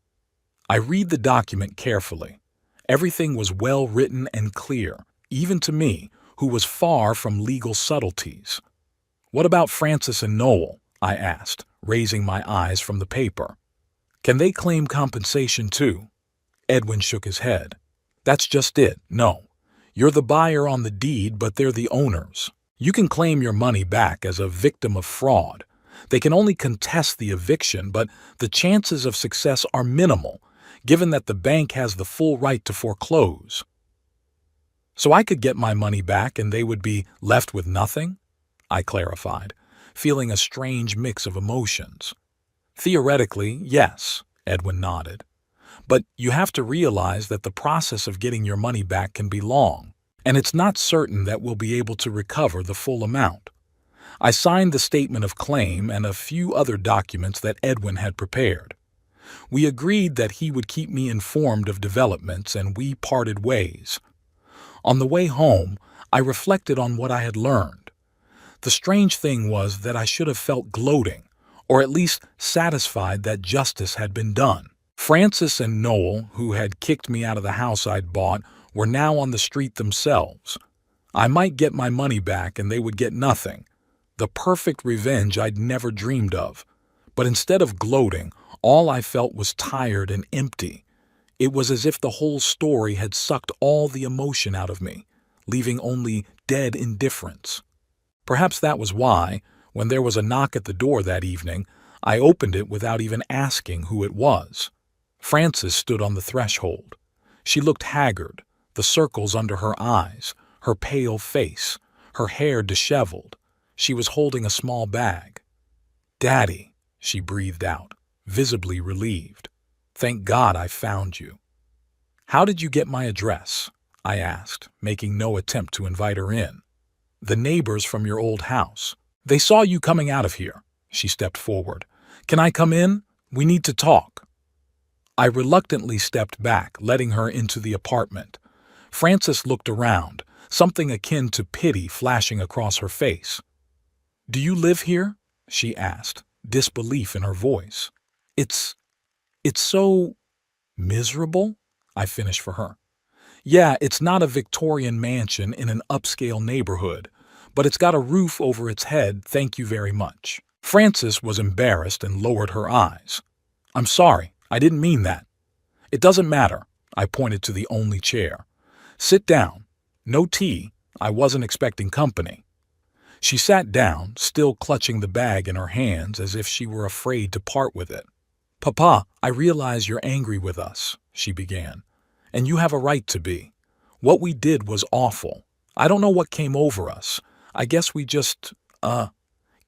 I read the document carefully. Everything was well written and clear, even to me, who was far from legal subtleties. What about Francis and Noel? I asked, raising my eyes from the paper. Can they claim compensation too? Edwin shook his head. That's just it, no. You're the buyer on the deed, but they're the owners. You can claim your money back as a victim of fraud. They can only contest the eviction, but the chances of success are minimal, given that the bank has the full right to foreclose. So I could get my money back and they would be left with nothing? I clarified, feeling a strange mix of emotions. Theoretically, yes, Edwin nodded. But you have to realize that the process of getting your money back can be long, and it's not certain that we'll be able to recover the full amount. I signed the statement of claim and a few other documents that Edwin had prepared. We agreed that he would keep me informed of developments, and we parted ways. On the way home, I reflected on what I had learned. The strange thing was that I should have felt gloating, or at least satisfied that justice had been done. Francis and Noel, who had kicked me out of the house I'd bought, were now on the street themselves. I might get my money back and they would get nothing. The perfect revenge I'd never dreamed of. But instead of gloating, all I felt was tired and empty. It was as if the whole story had sucked all the emotion out of me, leaving only dead indifference. Perhaps that was why, when there was a knock at the door that evening, I opened it without even asking who it was. Frances stood on the threshold. She looked haggard, the circles under her eyes, her pale face, her hair disheveled. She was holding a small bag. "Daddy," she breathed out, visibly relieved. "Thank God I found you." "How did you get my address?" I asked, making no attempt to invite her in. "The neighbors from your old house. They saw you coming out of here." She stepped forward. "Can I come in? We need to talk." I reluctantly stepped back, letting her into the apartment. Frances looked around, something akin to pity flashing across her face. "Do you live here?" she asked, disbelief in her voice. It's so miserable," I finished for her. "Yeah, it's not a Victorian mansion in an upscale neighborhood, but it's got a roof over its head, thank you very much." Frances was embarrassed and lowered her eyes. "I'm sorry, I didn't mean that." "It doesn't matter," I pointed to the only chair. "Sit down. No tea. I wasn't expecting company." She sat down, still clutching the bag in her hands as if she were afraid to part with it. "Papa, I realize you're angry with us," she began. "And you have a right to be. What we did was awful. I don't know what came over us. I guess we just,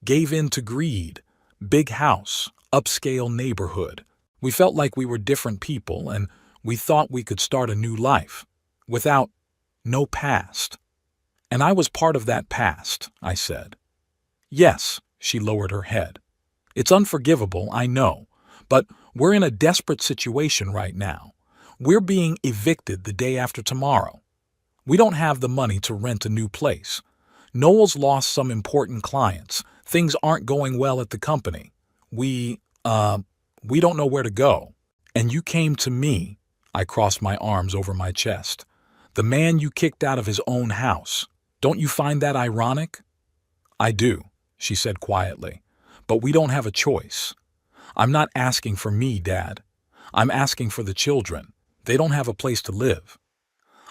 gave in to greed. Big house, upscale neighborhood. We felt like we were different people, and we thought we could start a new life. Without no past." "And I was part of that past," I said. "Yes," she lowered her head. "It's unforgivable, I know, but we're in a desperate situation right now. We're being evicted the day after tomorrow. We don't have the money to rent a new place. Noel's lost some important clients. Things aren't going well at the company. We don't know where to go. And you came to me," I crossed my arms over my chest. "The man you kicked out of his own house. Don't you find that ironic?" "I do," she said quietly, "but we don't have a choice. I'm not asking for me, Dad. I'm asking for the children. They don't have a place to live."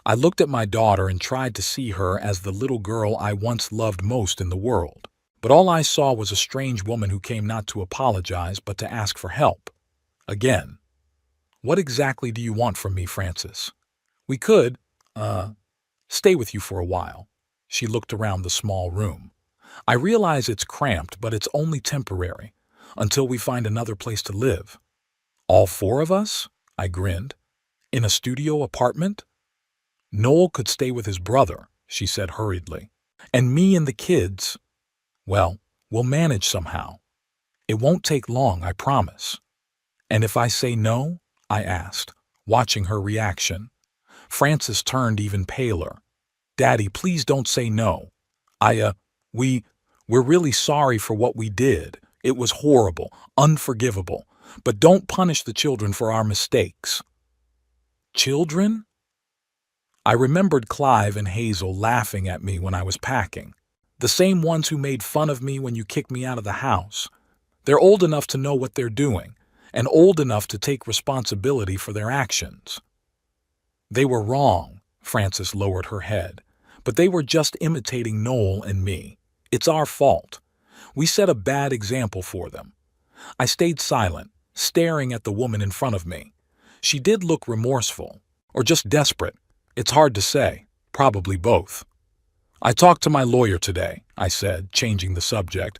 I looked at my daughter and tried to see her as the little girl I once loved most in the world. But all I saw was a strange woman who came not to apologize but to ask for help. Again. "What exactly do you want from me, Frances? We could, stay with you for a while." She looked around the small room. "I realize it's cramped, but it's only temporary, until we find another place to live." "All four of us?" I grinned. "In a studio apartment?" "Noel could stay with his brother," she said hurriedly. "And me and the kids, well, we'll manage somehow. It won't take long, I promise." "And if I say no?" I asked, watching her reaction. Frances turned even paler. "Daddy, please don't say no. We're really sorry for what we did. It was horrible, unforgivable. But don't punish the children for our mistakes." "Children?" I remembered Clive and Hazel laughing at me when I was packing. The same ones who made fun of me when you kicked me out of the house. They're old enough to know what they're doing, and old enough to take responsibility for their actions. "They were wrong," Frances lowered her head, "but they were just imitating Noel and me. It's our fault. We set a bad example for them." I stayed silent, staring at the woman in front of me. She did look remorseful, or just desperate. It's hard to say, probably both. "I talked to my lawyer today," I said, changing the subject.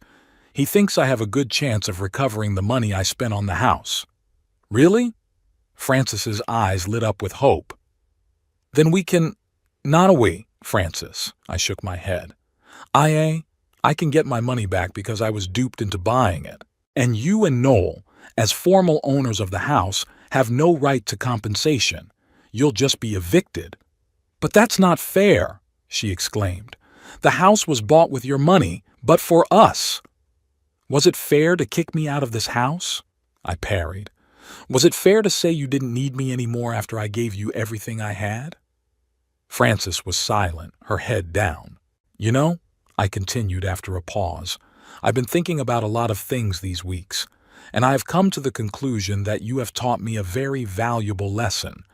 "He thinks I have a good chance of recovering the money I spent on the house." "Really?" Frances's eyes lit up with hope. "Then we can—" "Not a we, Frances," I shook my head. I can get my money back because I was duped into buying it. And you and Noel, as formal owners of the house, have no right to compensation. You'll just be evicted." "But that's not fair," she exclaimed. "The house was bought with your money, but for us." Was it fair to kick me out of this house? I parried. Was it fair to say you didn't need me anymore after I gave you everything I had? Frances was silent, her head down. You know, I continued after a pause, I've been thinking about a lot of things these weeks, and I have come to the conclusion that you have taught me a very valuable lesson.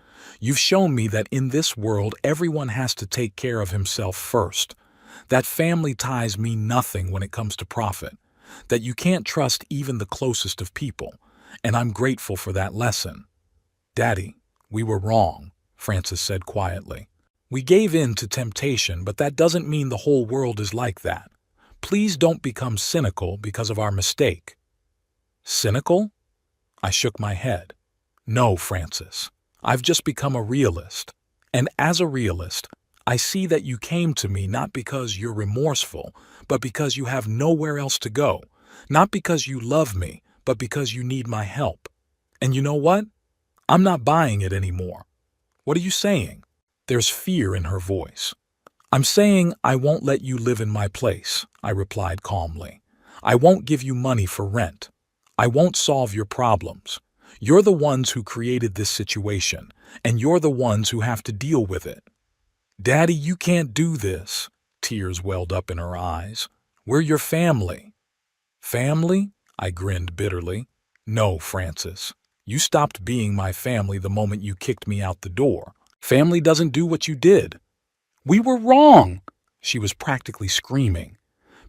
You've shown me that in this world everyone has to take care of himself first, that family ties mean nothing when it comes to profit, that you can't trust even the closest of people, and I'm grateful for that lesson. Daddy, we were wrong, Frances said quietly. We gave in to temptation, but that doesn't mean the whole world is like that. Please don't become cynical because of our mistake. Cynical? I shook my head. No, Frances. I've just become a realist. And as a realist, I see that you came to me not because you're remorseful, but because you have nowhere else to go. Not because you love me, but because you need my help. And you know what? I'm not buying it anymore. What are you saying? There's fear in her voice. I'm saying I won't let you live in my place, I replied calmly. I won't give you money for rent. I won't solve your problems. You're the ones who created this situation, and you're the ones who have to deal with it. Daddy, you can't do this. Tears welled up in her eyes. We're your family. Family? I grinned bitterly. No, Frances. You stopped being my family the moment you kicked me out the door. Family doesn't do what you did. We were wrong. She was practically screaming.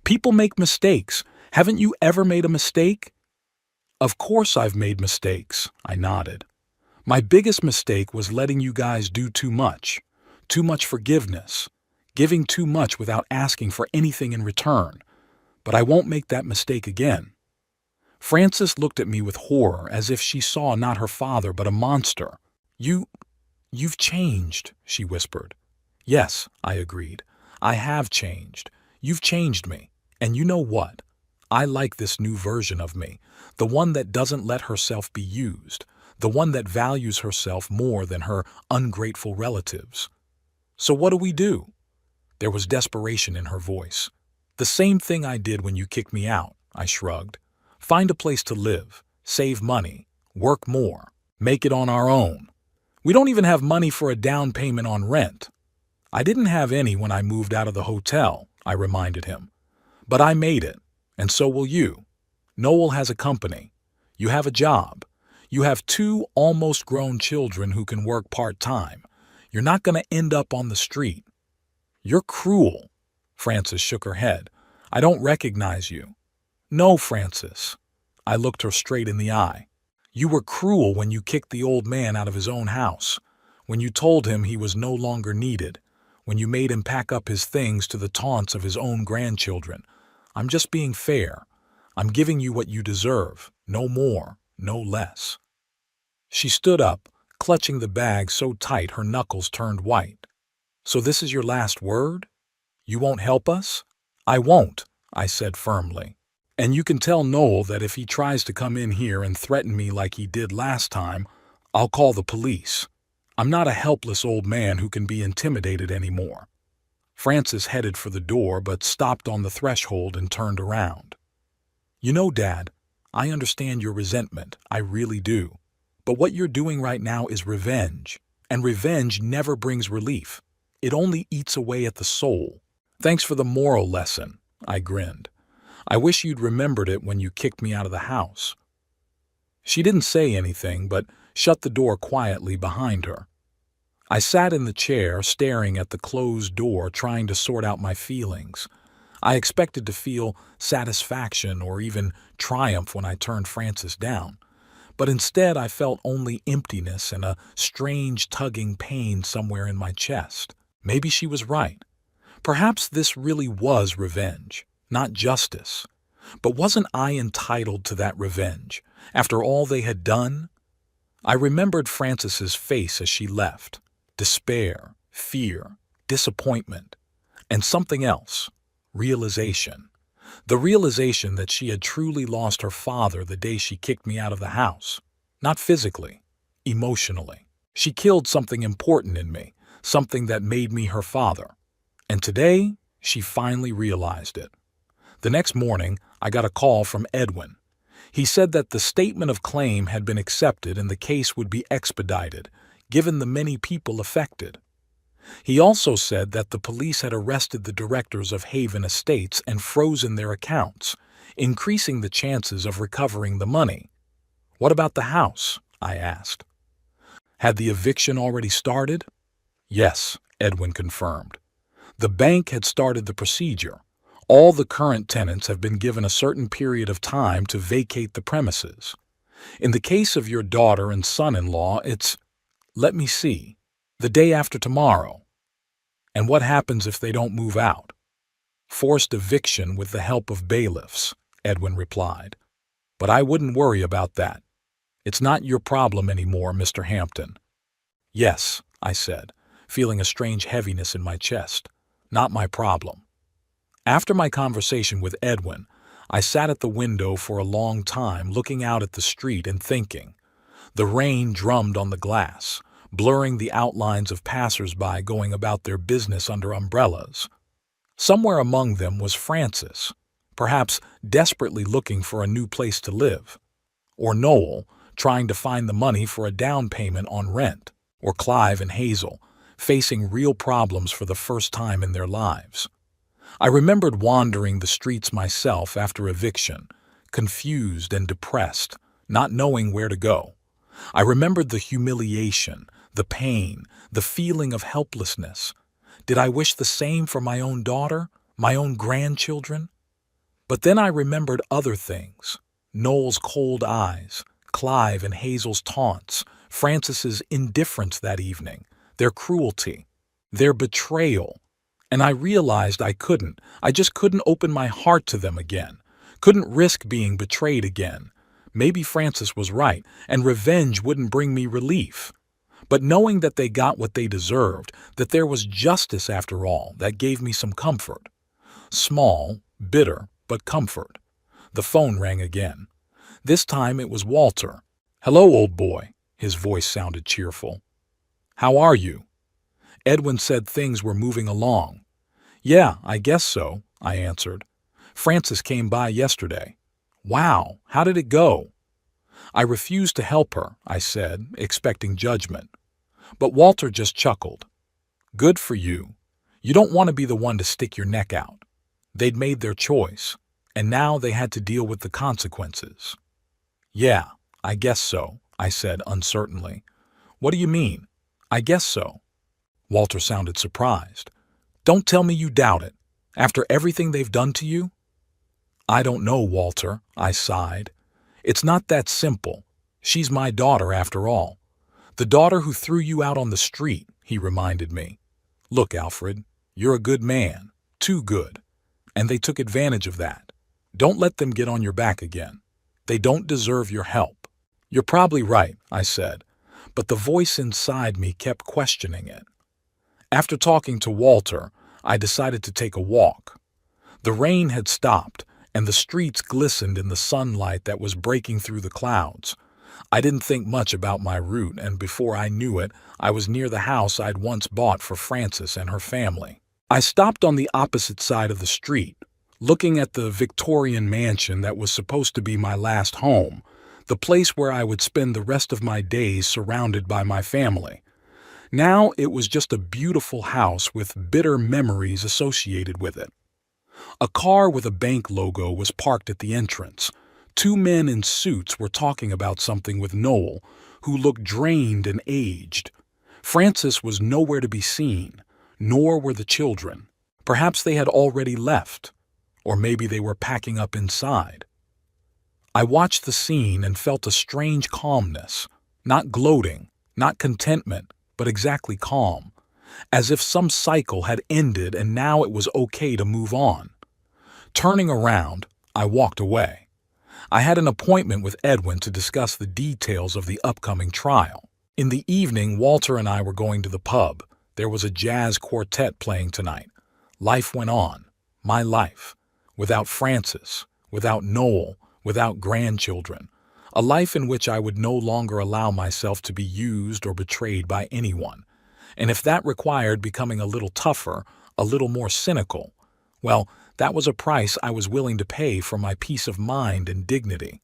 People make mistakes. Haven't you ever made a mistake? Of course I've made mistakes, I nodded. My biggest mistake was letting you guys do too much forgiveness, giving too much without asking for anything in return. But I won't make that mistake again. Frances looked at me with horror as if she saw not her father but a monster. You've changed, she whispered. Yes, I agreed. I have changed. You've changed me. And you know what? I like this new version of me, the one that doesn't let herself be used, the one that values herself more than her ungrateful relatives. So what do? There was desperation in her voice. The same thing I did when you kicked me out, I shrugged. Find a place to live, save money, work more, make it on our own. We don't even have money for a down payment on rent. I didn't have any when I moved out of the hotel, I reminded him. But I made it, and so will you. Noel has a company. You have a job. You have 2 almost grown children who can work part-time. You're not going to end up on the street. You're cruel. Frances shook her head. I don't recognize you. No, Frances. I looked her straight in the eye. You were cruel when you kicked the old man out of his own house, when you told him he was no longer needed, when you made him pack up his things to the taunts of his own grandchildren. I'm just being fair. I'm giving you what you deserve, no more, no less. She stood up, clutching the bag so tight her knuckles turned white. So this is your last word? You won't help us? I won't, I said firmly. And you can tell Noel that if he tries to come in here and threaten me like he did last time, I'll call the police. I'm not a helpless old man who can be intimidated anymore. Frances headed for the door but stopped on the threshold and turned around. You know, Dad, I understand your resentment, I really do. But what you're doing right now is revenge, and revenge never brings relief. It only eats away at the soul. Thanks for the moral lesson, I grinned. I wish you'd remembered it when you kicked me out of the house. She didn't say anything, but shut the door quietly behind her. I sat in the chair, staring at the closed door, trying to sort out my feelings. I expected to feel satisfaction or even triumph when I turned Frances down. But instead I felt only emptiness and a strange tugging pain somewhere in my chest. Maybe she was right. Perhaps this really was revenge, not justice. But wasn't I entitled to that revenge, after all they had done? I remembered Frances's face as she left. Despair, fear, disappointment, and something else, realization. The realization that she had truly lost her father the day she kicked me out of the house. Not physically, emotionally. She killed something important in me, something that made me her father. And today, she finally realized it. The next morning, I got a call from Edwin. He said that the statement of claim had been accepted and the case would be expedited, given the many people affected. He also said that the police had arrested the directors of Haven Estates and frozen their accounts, increasing the chances of recovering the money. What about the house? I asked. Had the eviction already started? Yes, Edwin confirmed. The bank had started the procedure. All the current tenants have been given a certain period of time to vacate the premises. In the case of your daughter and son-in-law, it's, let me see, the day after tomorrow. And what happens if they don't move out? Forced eviction with the help of bailiffs, Edwin replied. But I wouldn't worry about that. It's not your problem anymore, Mr. Hampton. Yes, I said, feeling a strange heaviness in my chest. Not my problem. After my conversation with Edwin, I sat at the window for a long time looking out at the street and thinking. The rain drummed on the glass, blurring the outlines of passers-by going about their business under umbrellas. Somewhere among them was Francis, perhaps desperately looking for a new place to live, or Noel, trying to find the money for a down payment on rent, or Clive and Hazel, facing real problems for the first time in their lives. I remembered wandering the streets myself after eviction, confused and depressed, not knowing where to go. I remembered the humiliation, the pain, the feeling of helplessness. Did I wish the same for my own daughter, my own grandchildren? But then I remembered other things. Noel's cold eyes, Clive and Hazel's taunts, Francis's indifference that evening, their cruelty, their betrayal. And I realized I just couldn't open my heart to them again, couldn't risk being betrayed again. Maybe Francis was right, and revenge wouldn't bring me relief. But knowing that they got what they deserved, that there was justice after all, that gave me some comfort. Small, bitter, but comfort. The phone rang again. This time it was Walter. Hello, old boy. His voice sounded cheerful. How are you? Edwin said things were moving along. Yeah, I guess so, I answered. Francis came by yesterday. Wow, how did it go? I refused to help her, I said, expecting judgment. But Walter just chuckled. Good for you. You don't want to be the one to stick your neck out. They'd made their choice, and now they had to deal with the consequences. Yeah, I guess so, I said uncertainly. What do you mean? I guess so. Walter sounded surprised. Don't tell me you doubt it. After everything they've done to you? I don't know, Walter, I sighed. It's not that simple. She's my daughter after all. The daughter who threw you out on the street, he reminded me. Look, Alfred, you're a good man, too good. And they took advantage of that. Don't let them get on your back again. They don't deserve your help. You're probably right, I said, but the voice inside me kept questioning it. After talking to Walter, I decided to take a walk. The rain had stopped, and the streets glistened in the sunlight that was breaking through the clouds. I didn't think much about my route, and before I knew it, I was near the house I'd once bought for Frances and her family. I stopped on the opposite side of the street, looking at the Victorian mansion that was supposed to be my last home, the place where I would spend the rest of my days surrounded by my family. Now it was just a beautiful house with bitter memories associated with it. A car with a bank logo was parked at the entrance. Two men in suits were talking about something with Noel, who looked drained and aged. Francis was nowhere to be seen, nor were the children. Perhaps they had already left, or maybe they were packing up inside. I watched the scene and felt a strange calmness, not gloating, not contentment, but exactly calm, as if some cycle had ended and now it was okay to move on. Turning around, I walked away. I had an appointment with Edwin to discuss the details of the upcoming trial. In the evening, Walter and I were going to the pub. There was a jazz quartet playing tonight. Life went on. My life. Without Francis, without Noel, without grandchildren. A life in which I would no longer allow myself to be used or betrayed by anyone. And if that required becoming a little tougher, a little more cynical, Well, that was a price I was willing to pay for my peace of mind and dignity.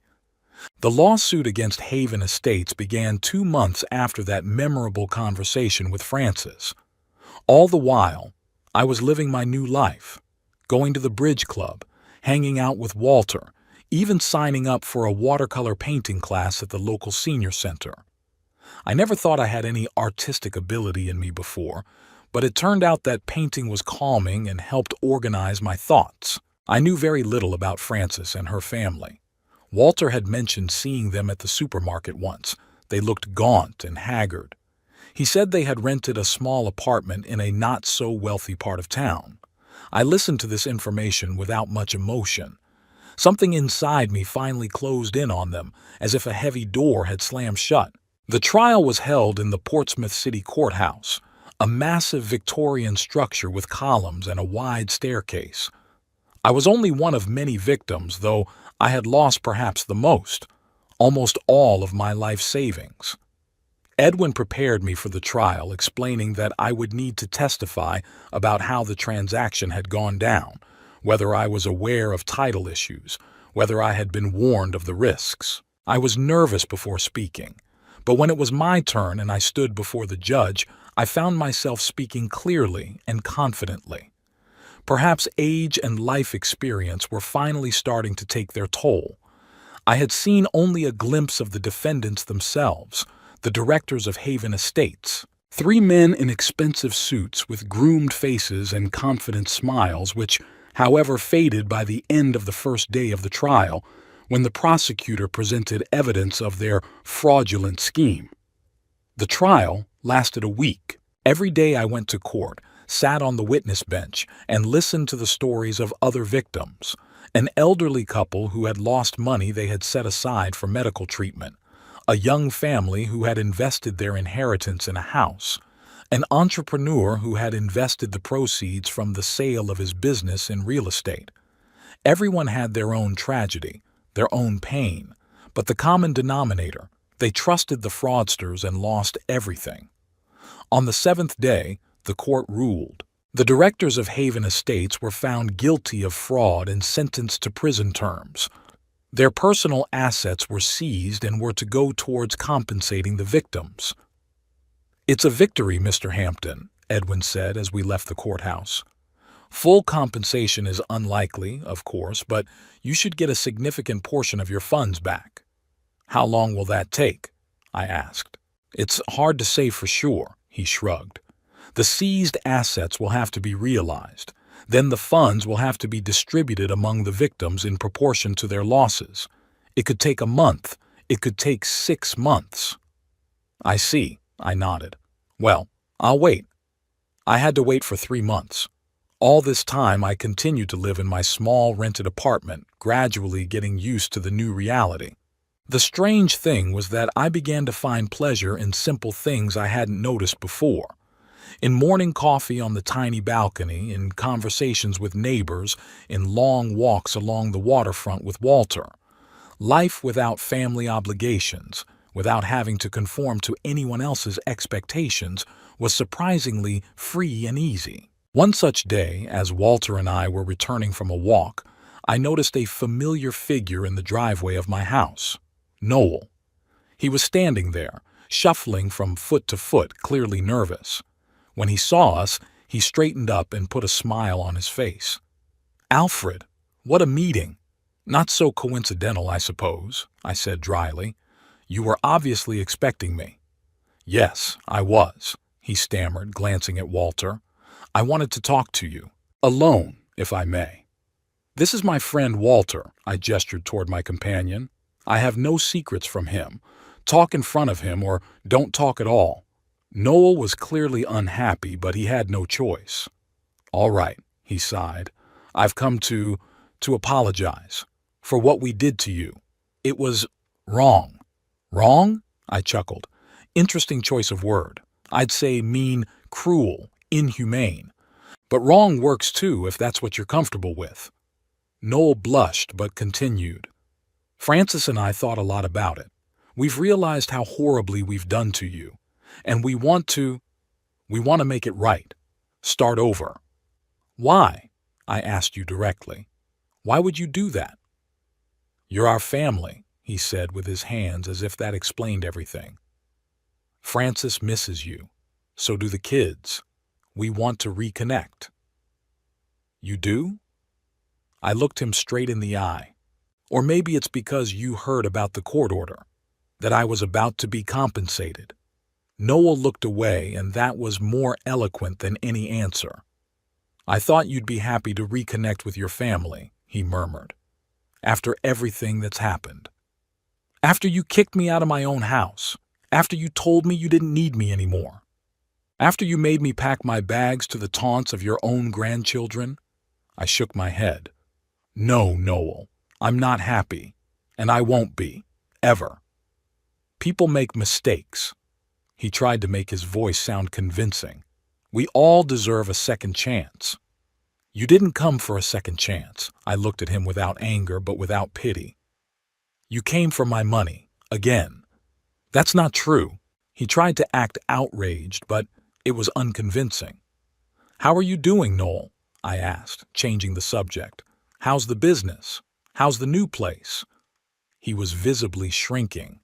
The lawsuit against Haven Estates began 2 months after that memorable conversation with Francis. All the while, I was living my new life, going to the bridge club, hanging out with Walter, even signing up for a watercolor painting class at the local senior center. I never thought I had any artistic ability in me before, but it turned out that painting was calming and helped organize my thoughts. I knew very little about Frances and her family. Walter had mentioned seeing them at the supermarket once. They looked gaunt and haggard. He said they had rented a small apartment in a not-so-wealthy part of town. I listened to this information without much emotion. Something inside me finally closed in on them, as if a heavy door had slammed shut. The trial was held in the Portsmouth City Courthouse, a massive Victorian structure with columns and a wide staircase. I was only one of many victims, though I had lost perhaps the most, almost all of my life savings. Edwin prepared me for the trial, explaining that I would need to testify about how the transaction had gone down, whether I was aware of title issues, whether I had been warned of the risks. I was nervous before speaking, but when it was my turn and I stood before the judge, I found myself speaking clearly and confidently. Perhaps age and life experience were finally starting to take their toll. I had seen only a glimpse of the defendants themselves, the directors of Haven Estates. 3 men in expensive suits with groomed faces and confident smiles, which, however, faded by the end of the first day of the trial, when the prosecutor presented evidence of their fraudulent scheme. The trial lasted a week. Every day I went to court, sat on the witness bench, and listened to the stories of other victims. An elderly couple who had lost money they had set aside for medical treatment. A young family who had invested their inheritance in a house. An entrepreneur who had invested the proceeds from the sale of his business in real estate. Everyone had their own tragedy, their own pain, but the common denominator, they trusted the fraudsters and lost everything. On the 7th day, the court ruled. The directors of Haven Estates were found guilty of fraud and sentenced to prison terms. Their personal assets were seized and were to go towards compensating the victims. "It's a victory, Mr. Hampton," Edwin said as we left the courthouse. "Full compensation is unlikely, of course, but you should get a significant portion of your funds back." "How long will that take?" I asked. "It's hard to say for sure," he shrugged. "The seized assets will have to be realized. Then the funds will have to be distributed among the victims in proportion to their losses. It could take a month. It could take 6 months." "I see," I nodded. "Well, I'll wait." I had to wait for 3 months. All this time I continued to live in my small rented apartment, gradually getting used to the new reality. The strange thing was that I began to find pleasure in simple things I hadn't noticed before. In morning coffee on the tiny balcony, in conversations with neighbors, in long walks along the waterfront with Walter. Life without family obligations, without having to conform to anyone else's expectations, was surprisingly free and easy. One such day, as Walter and I were returning from a walk, I noticed a familiar figure in the driveway of my house. Noel. He was standing there, shuffling from foot to foot, clearly nervous. When he saw us, he straightened up and put a smile on his face. "Alfred, what a meeting! Not so coincidental, I suppose," I said dryly. "You were obviously expecting me." "Yes, I was," he stammered, glancing at Walter. "I wanted to talk to you. Alone, if I may." "This is my friend Walter," I gestured toward my companion. "I have no secrets from him. Talk in front of him or don't talk at all." Noel was clearly unhappy, but he had no choice. "All right," he sighed. "I've come to apologize for what we did to you. It was wrong." "Wrong?" I chuckled. Interesting choice of word. I'd say mean, cruel, inhumane. But wrong works too if that's what you're comfortable with. Noel blushed but continued. "Francis and I thought a lot about it. We've realized how horribly we've done to you. And we want to make it right. Start over." "Why?" I asked you directly. Why would you do that? You're our family, he said with his hands as if that explained everything. Francis misses you. So do the kids. We want to reconnect. You do? I looked him straight in the eye. Or maybe it's because you heard about the court order, that I was about to be compensated. Noel looked away, and that was more eloquent than any answer. I thought you'd be happy to reconnect with your family, he murmured. After everything that's happened. After you kicked me out of my own house. After you told me you didn't need me anymore. After you made me pack my bags to the taunts of your own grandchildren. I shook my head. No, Noel, I'm not happy, and I won't be, ever. People make mistakes. He tried to make his voice sound convincing. We all deserve a second chance. You didn't come for a second chance. I looked at him without anger, but without pity. You came for my money, again. That's not true. He tried to act outraged, but it was unconvincing. How are you doing, Noel? I asked, changing the subject. How's the business? How's the new place? He was visibly shrinking.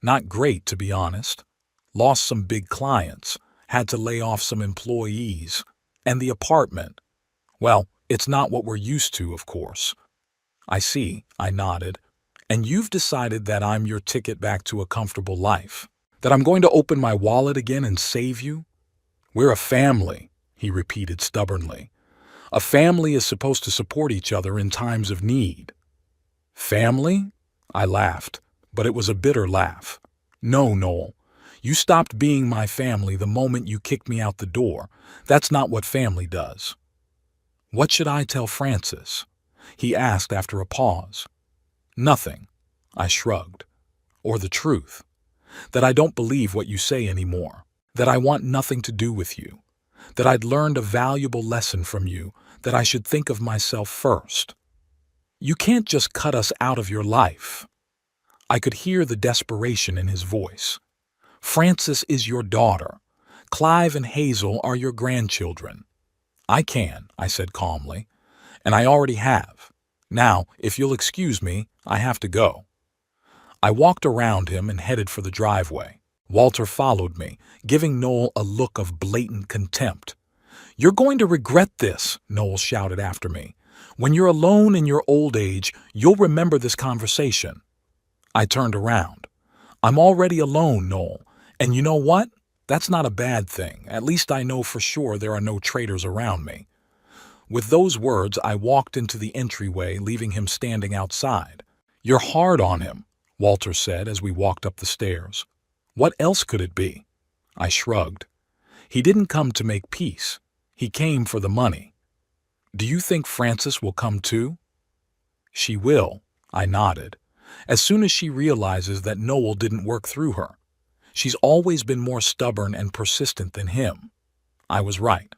Not great, to be honest. Lost some big clients, had to lay off some employees, and the apartment. Well, it's not what we're used to, of course. I see, I nodded. And you've decided that I'm your ticket back to a comfortable life? That I'm going to open my wallet again and save you? We're a family, he repeated stubbornly. A family is supposed to support each other in times of need. Family? I laughed, but it was a bitter laugh. No, Noel. You stopped being my family the moment you kicked me out the door. That's not what family does. What should I tell Francis? He asked after a pause. Nothing, I shrugged. Or the truth. That I don't believe what you say anymore. That I want nothing to do with you. That I'd learned a valuable lesson from you, that I should think of myself first. You can't just cut us out of your life. I could hear the desperation in his voice. Frances is your daughter. Clive and Hazel are your grandchildren. I can, I said calmly, and I already have. Now, if you'll excuse me, I have to go. I walked around him and headed for the driveway. Walter followed me, giving Noel a look of blatant contempt. You're going to regret this, Noel shouted after me. When you're alone in your old age, you'll remember this conversation. I turned around. I'm already alone, Noel, and you know what? That's not a bad thing. At least I know for sure there are no traitors around me. With those words, I walked into the entryway, leaving him standing outside. You're hard on him, Walter said as we walked up the stairs. What else could it be? I shrugged. He didn't come to make peace. He came for the money. Do you think Frances will come too? She will, I nodded. As soon as she realizes that Noel didn't work through her. She's always been more stubborn and persistent than him. I was right.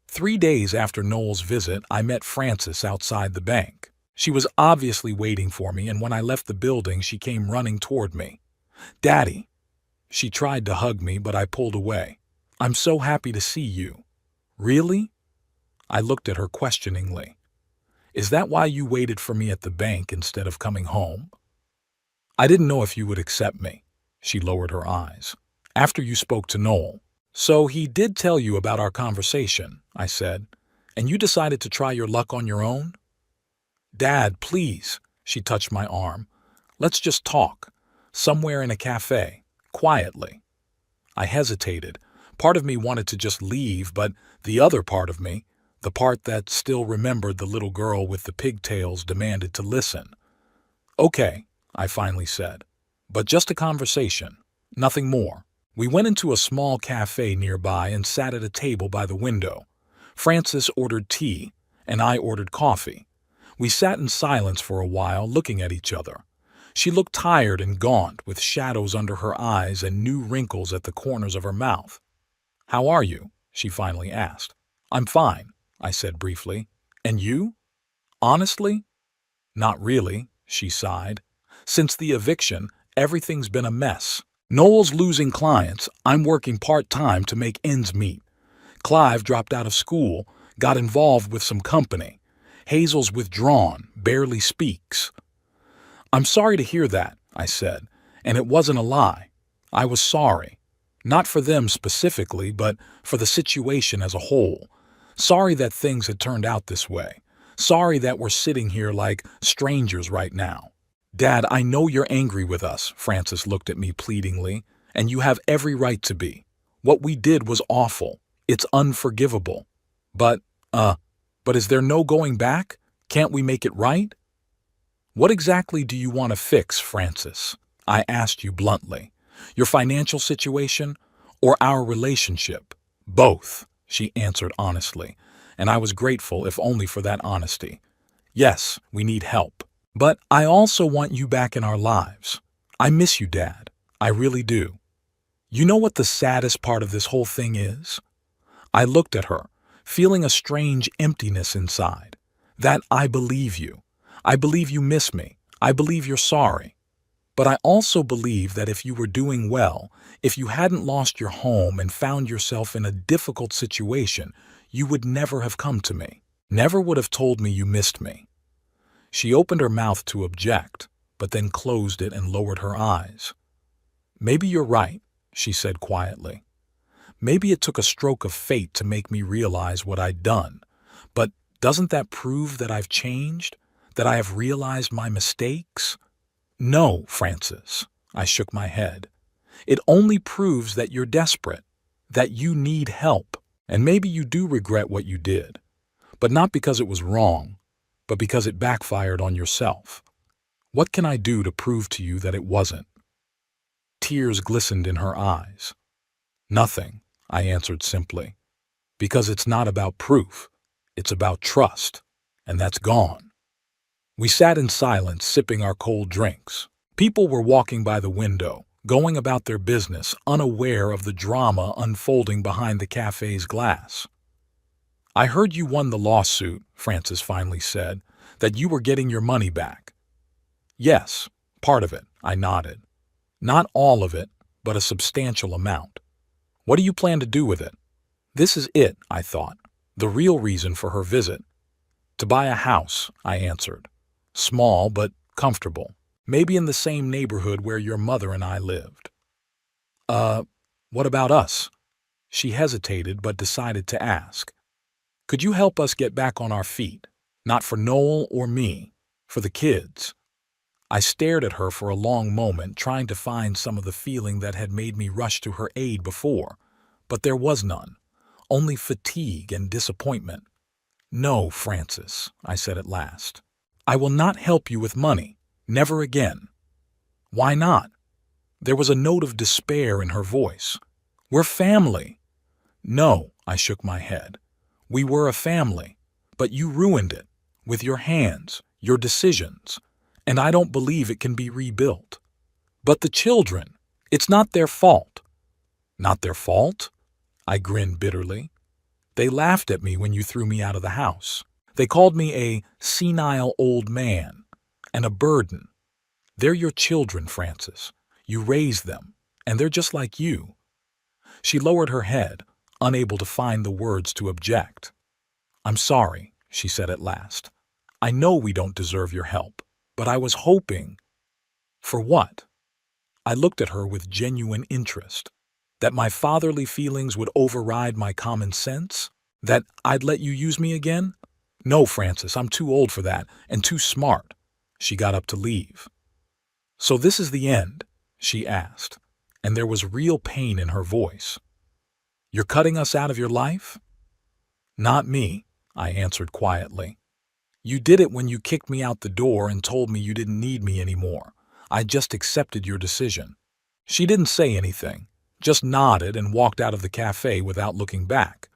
3 days after Noel's visit, I met Frances outside the bank. She was obviously waiting for me, and when I left the building, she came running toward me. Daddy. She tried to hug me, but I pulled away. I'm so happy to see you. Really? I looked at her questioningly. Is that why you waited for me at the bank instead of coming home? I didn't know if you would accept me. She lowered her eyes. After you spoke to Noel. So he did tell you about our conversation, I said, and you decided to try your luck on your own? Dad, please, she touched my arm. Let's just talk. Somewhere in a cafe, quietly. I hesitated. Part of me wanted to just leave, but the other part of me, the part that still remembered the little girl with the pigtails, demanded to listen. Okay, I finally said, but just a conversation, nothing more. We went into a small cafe nearby and sat at a table by the window. Frances ordered tea, and I ordered coffee. We sat in silence for a while, looking at each other. She looked tired and gaunt, with shadows under her eyes and new wrinkles at the corners of her mouth. How are you? She finally asked. I'm fine, I said briefly. And you? Honestly? Not really, she sighed. Since the eviction, everything's been a mess. Noel's losing clients. I'm working part-time to make ends meet. Clive dropped out of school. Got involved with some company. Hazel's withdrawn, barely speaks. I'm sorry to hear that, I said, and it wasn't a lie. I was sorry. Not for them specifically, but for the situation as a whole. Sorry that things had turned out this way. Sorry that we're sitting here like strangers right now. Dad, I know you're angry with us, Frances looked at me pleadingly, and you have every right to be. What we did was awful. It's unforgivable. But is there no going back? Can't we make it right? What exactly do you want to fix, Frances? I asked you bluntly. Your financial situation or our relationship? Both, she answered honestly, and I was grateful if only for that honesty. Yes, we need help. But I also want you back in our lives. I miss you, Dad. I really do. You know what the saddest part of this whole thing is? I looked at her, feeling a strange emptiness inside. That I believe you. I believe you miss me. I believe you're sorry. But I also believe that if you were doing well, if you hadn't lost your home and found yourself in a difficult situation, you would never have come to me. Never would have told me you missed me. She opened her mouth to object, but then closed it and lowered her eyes. Maybe you're right, she said quietly. Maybe it took a stroke of fate to make me realize what I'd done. But doesn't that prove that I've changed? That I have realized my mistakes? No, Frances, I shook my head. It only proves that you're desperate, that you need help, and maybe you do regret what you did. But not because it was wrong, but because it backfired on yourself. What can I do to prove to you that it wasn't? Tears glistened in her eyes. Nothing, I answered simply, because it's not about proof, it's about trust, and that's gone. We sat in silence, sipping our cold drinks. People were walking by the window, going about their business, unaware of the drama unfolding behind the cafe's glass. I heard you won the lawsuit, Frances finally said, that you were getting your money back. Yes, part of it, I nodded. Not all of it, but a substantial amount. What do you plan to do with it? This is it, I thought, the real reason for her visit. To buy a house, I answered. Small but comfortable, maybe in the same neighborhood where your mother and I lived. What about us? She hesitated but decided to ask. Could you help us get back on our feet? Not for Noel or me, for the kids. I stared at her for a long moment, trying to find some of the feeling that had made me rush to her aid before, but there was none, only fatigue and disappointment. No, Frances, I said at last. I will not help you with money, never again. Why not? There was a note of despair in her voice. We're family. No, I shook my head. We were a family, but you ruined it, with your hands, your decisions, and I don't believe it can be rebuilt. But the children, it's not their fault. Not their fault? I grinned bitterly. They laughed at me when you threw me out of the house. They called me a senile old man and a burden. They're your children, Frances. You raised them, and they're just like you. She lowered her head, unable to find the words to object. I'm sorry, she said at last. I know we don't deserve your help, but I was hoping. For what? I looked at her with genuine interest. That my fatherly feelings would override my common sense? That I'd let you use me again? No, Frances, I'm too old for that, and too smart. She got up to leave. So this is the end? She asked, and there was real pain in her voice. You're cutting us out of your life? Not me, I answered quietly. You did it when you kicked me out the door and told me you didn't need me anymore. I just accepted your decision. She didn't say anything, just nodded and walked out of the cafe without looking back.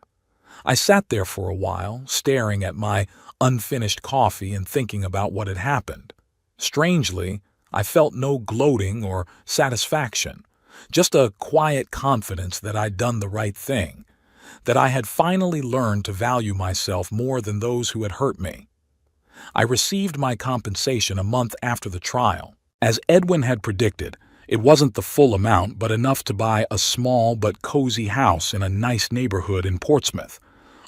I sat there for a while, staring at my unfinished coffee and thinking about what had happened. Strangely, I felt no gloating or satisfaction, just a quiet confidence that I'd done the right thing, that I had finally learned to value myself more than those who had hurt me. I received my compensation a month after the trial. As Edwin had predicted, it wasn't the full amount, but enough to buy a small but cozy house in a nice neighborhood in Portsmouth,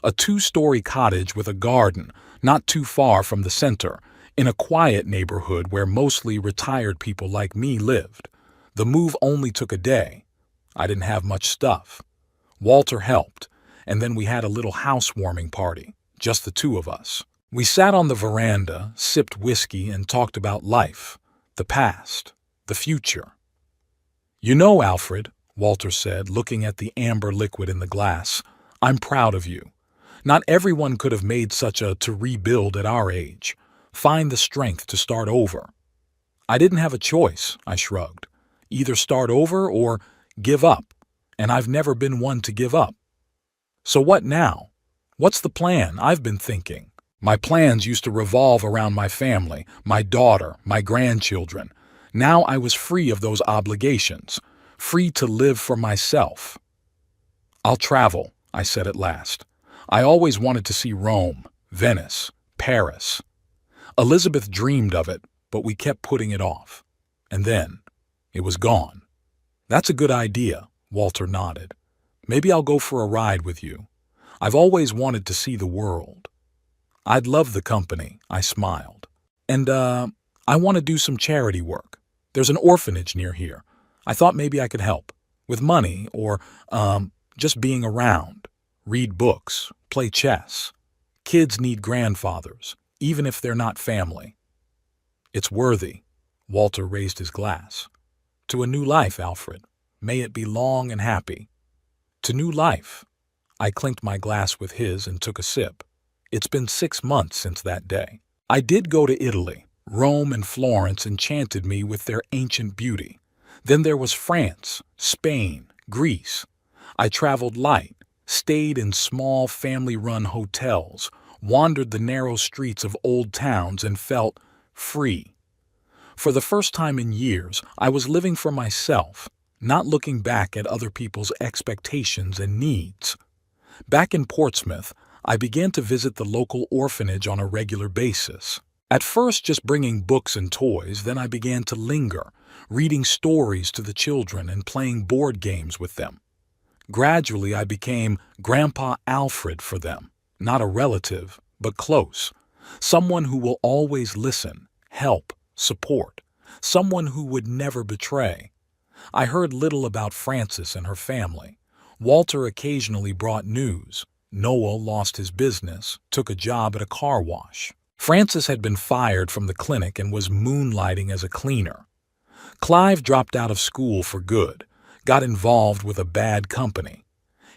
A two-story cottage with a garden, not too far from the center, in a quiet neighborhood where mostly retired people like me lived. The move only took a day. I didn't have much stuff. Walter helped, and then we had a little housewarming party, just the two of us. We sat on the veranda, sipped whiskey, and talked about life, the past, the future. "You know, Alfred," Walter said, looking at the amber liquid in the glass, "I'm proud of you. Not everyone could have made such a to rebuild at our age. Find the strength to start over." "I didn't have a choice," I shrugged. "Either start over or give up, and I've never been one to give up." "So what now? What's the plan?" I've been thinking. My plans used to revolve around my family, my daughter, my grandchildren. Now I was free of those obligations, free to live for myself. "I'll travel," I said at last. "I always wanted to see Rome, Venice, Paris." Elizabeth dreamed of it, but we kept putting it off. And then, it was gone. "That's a good idea," Walter nodded. "Maybe I'll go for a ride with you. I've always wanted to see the world." "I'd love the company," I smiled. "And, I want to do some charity work. There's an orphanage near here. I thought maybe I could help. With money or, just being around. Read books, play chess. Kids need grandfathers, even if they're not family." "It's worthy." Walter raised his glass. "To a new life, Alfred. May it be long and happy." "To new life." I clinked my glass with his and took a sip. It's been 6 months since that day. I did go to Italy. Rome and Florence enchanted me with their ancient beauty. Then there was France, Spain, Greece. I traveled light, stayed in small family-run hotels, wandered the narrow streets of old towns, and felt free. For the first time in years, I was living for myself, not looking back at other people's expectations and needs. Back in Portsmouth, I began to visit the local orphanage on a regular basis. At first just bringing books and toys, then I began to linger, reading stories to the children and playing board games with them. Gradually I became Grandpa Alfred for them, not a relative, but close. Someone who will always listen, help, support. Someone who would never betray. I heard little about Frances and her family. Walter occasionally brought news. Noel lost his business, took a job at a car wash. Frances had been fired from the clinic and was moonlighting as a cleaner. Clive dropped out of school for good, got involved with a bad company.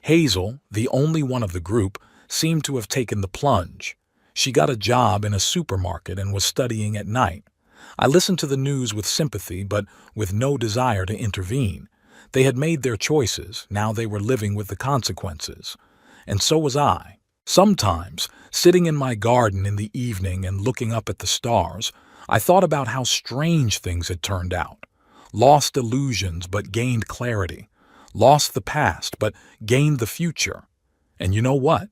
Hazel, the only one of the group, seemed to have taken the plunge. She got a job in a supermarket and was studying at night. I listened to the news with sympathy, but with no desire to intervene. They had made their choices, now they were living with the consequences. And so was I. Sometimes, sitting in my garden in the evening and looking up at the stars, I thought about how strange things had turned out. Lost illusions but gained clarity. Lost the past but gained the future. And you know what?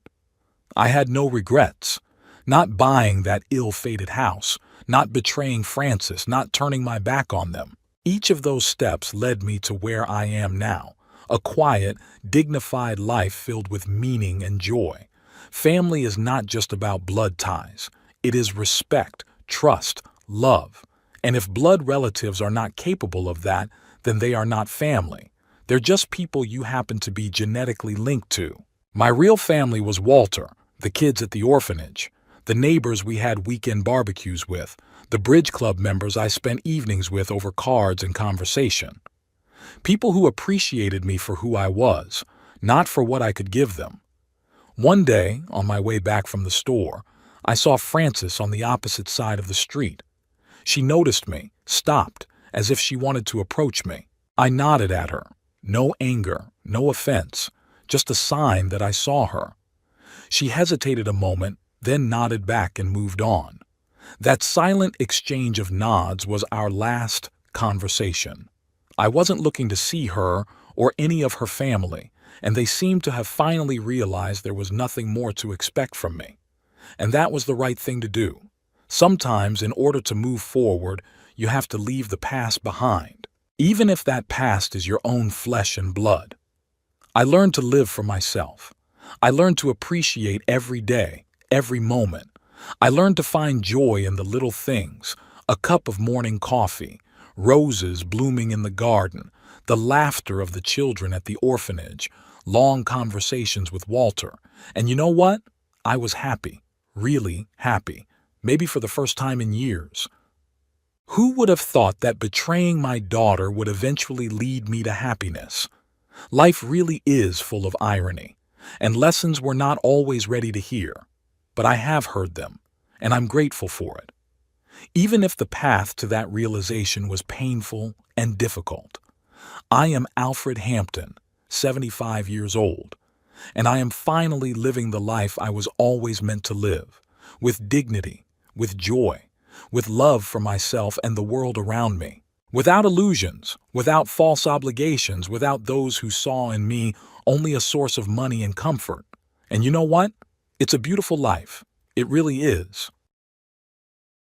I had no regrets. Not buying that ill-fated house, not betraying Frances, not turning my back on them. Each of those steps led me to where I am now, a quiet, dignified life filled with meaning and joy. Family is not just about blood ties. It is respect, trust, love. And if blood relatives are not capable of that, then they are not family. They're just people you happen to be genetically linked to. My real family was Walter, the kids at the orphanage, the neighbors we had weekend barbecues with, the bridge club members I spent evenings with over cards and conversation. People who appreciated me for who I was, not for what I could give them. One day, on my way back from the store, I saw Frances on the opposite side of the street. She noticed me, stopped, as if she wanted to approach me. I nodded at her. No anger, no offense, just a sign that I saw her. She hesitated a moment, then nodded back and moved on. That silent exchange of nods was our last conversation. I wasn't looking to see her or any of her family, and they seemed to have finally realized there was nothing more to expect from me. And that was the right thing to do. Sometimes, in order to move forward, you have to leave the past behind, even if that past is your own flesh and blood. I learned to live for myself. I learned to appreciate every day, every moment. I learned to find joy in the little things, a cup of morning coffee, roses blooming in the garden, the laughter of the children at the orphanage, long conversations with Walter. And you know what? I was happy, really happy, maybe for the first time in years. Who would have thought that betraying my daughter would eventually lead me to happiness? Life really is full of irony, and lessons we're not always ready to hear. But I have heard them, and I'm grateful for it. Even if the path to that realization was painful and difficult. I am Alfred Hampton, 75 years old, and I am finally living the life I was always meant to live, with dignity, with joy, with love for myself and the world around me. Without illusions, without false obligations, without those who saw in me only a source of money and comfort. And you know what? It's a beautiful life. It really is.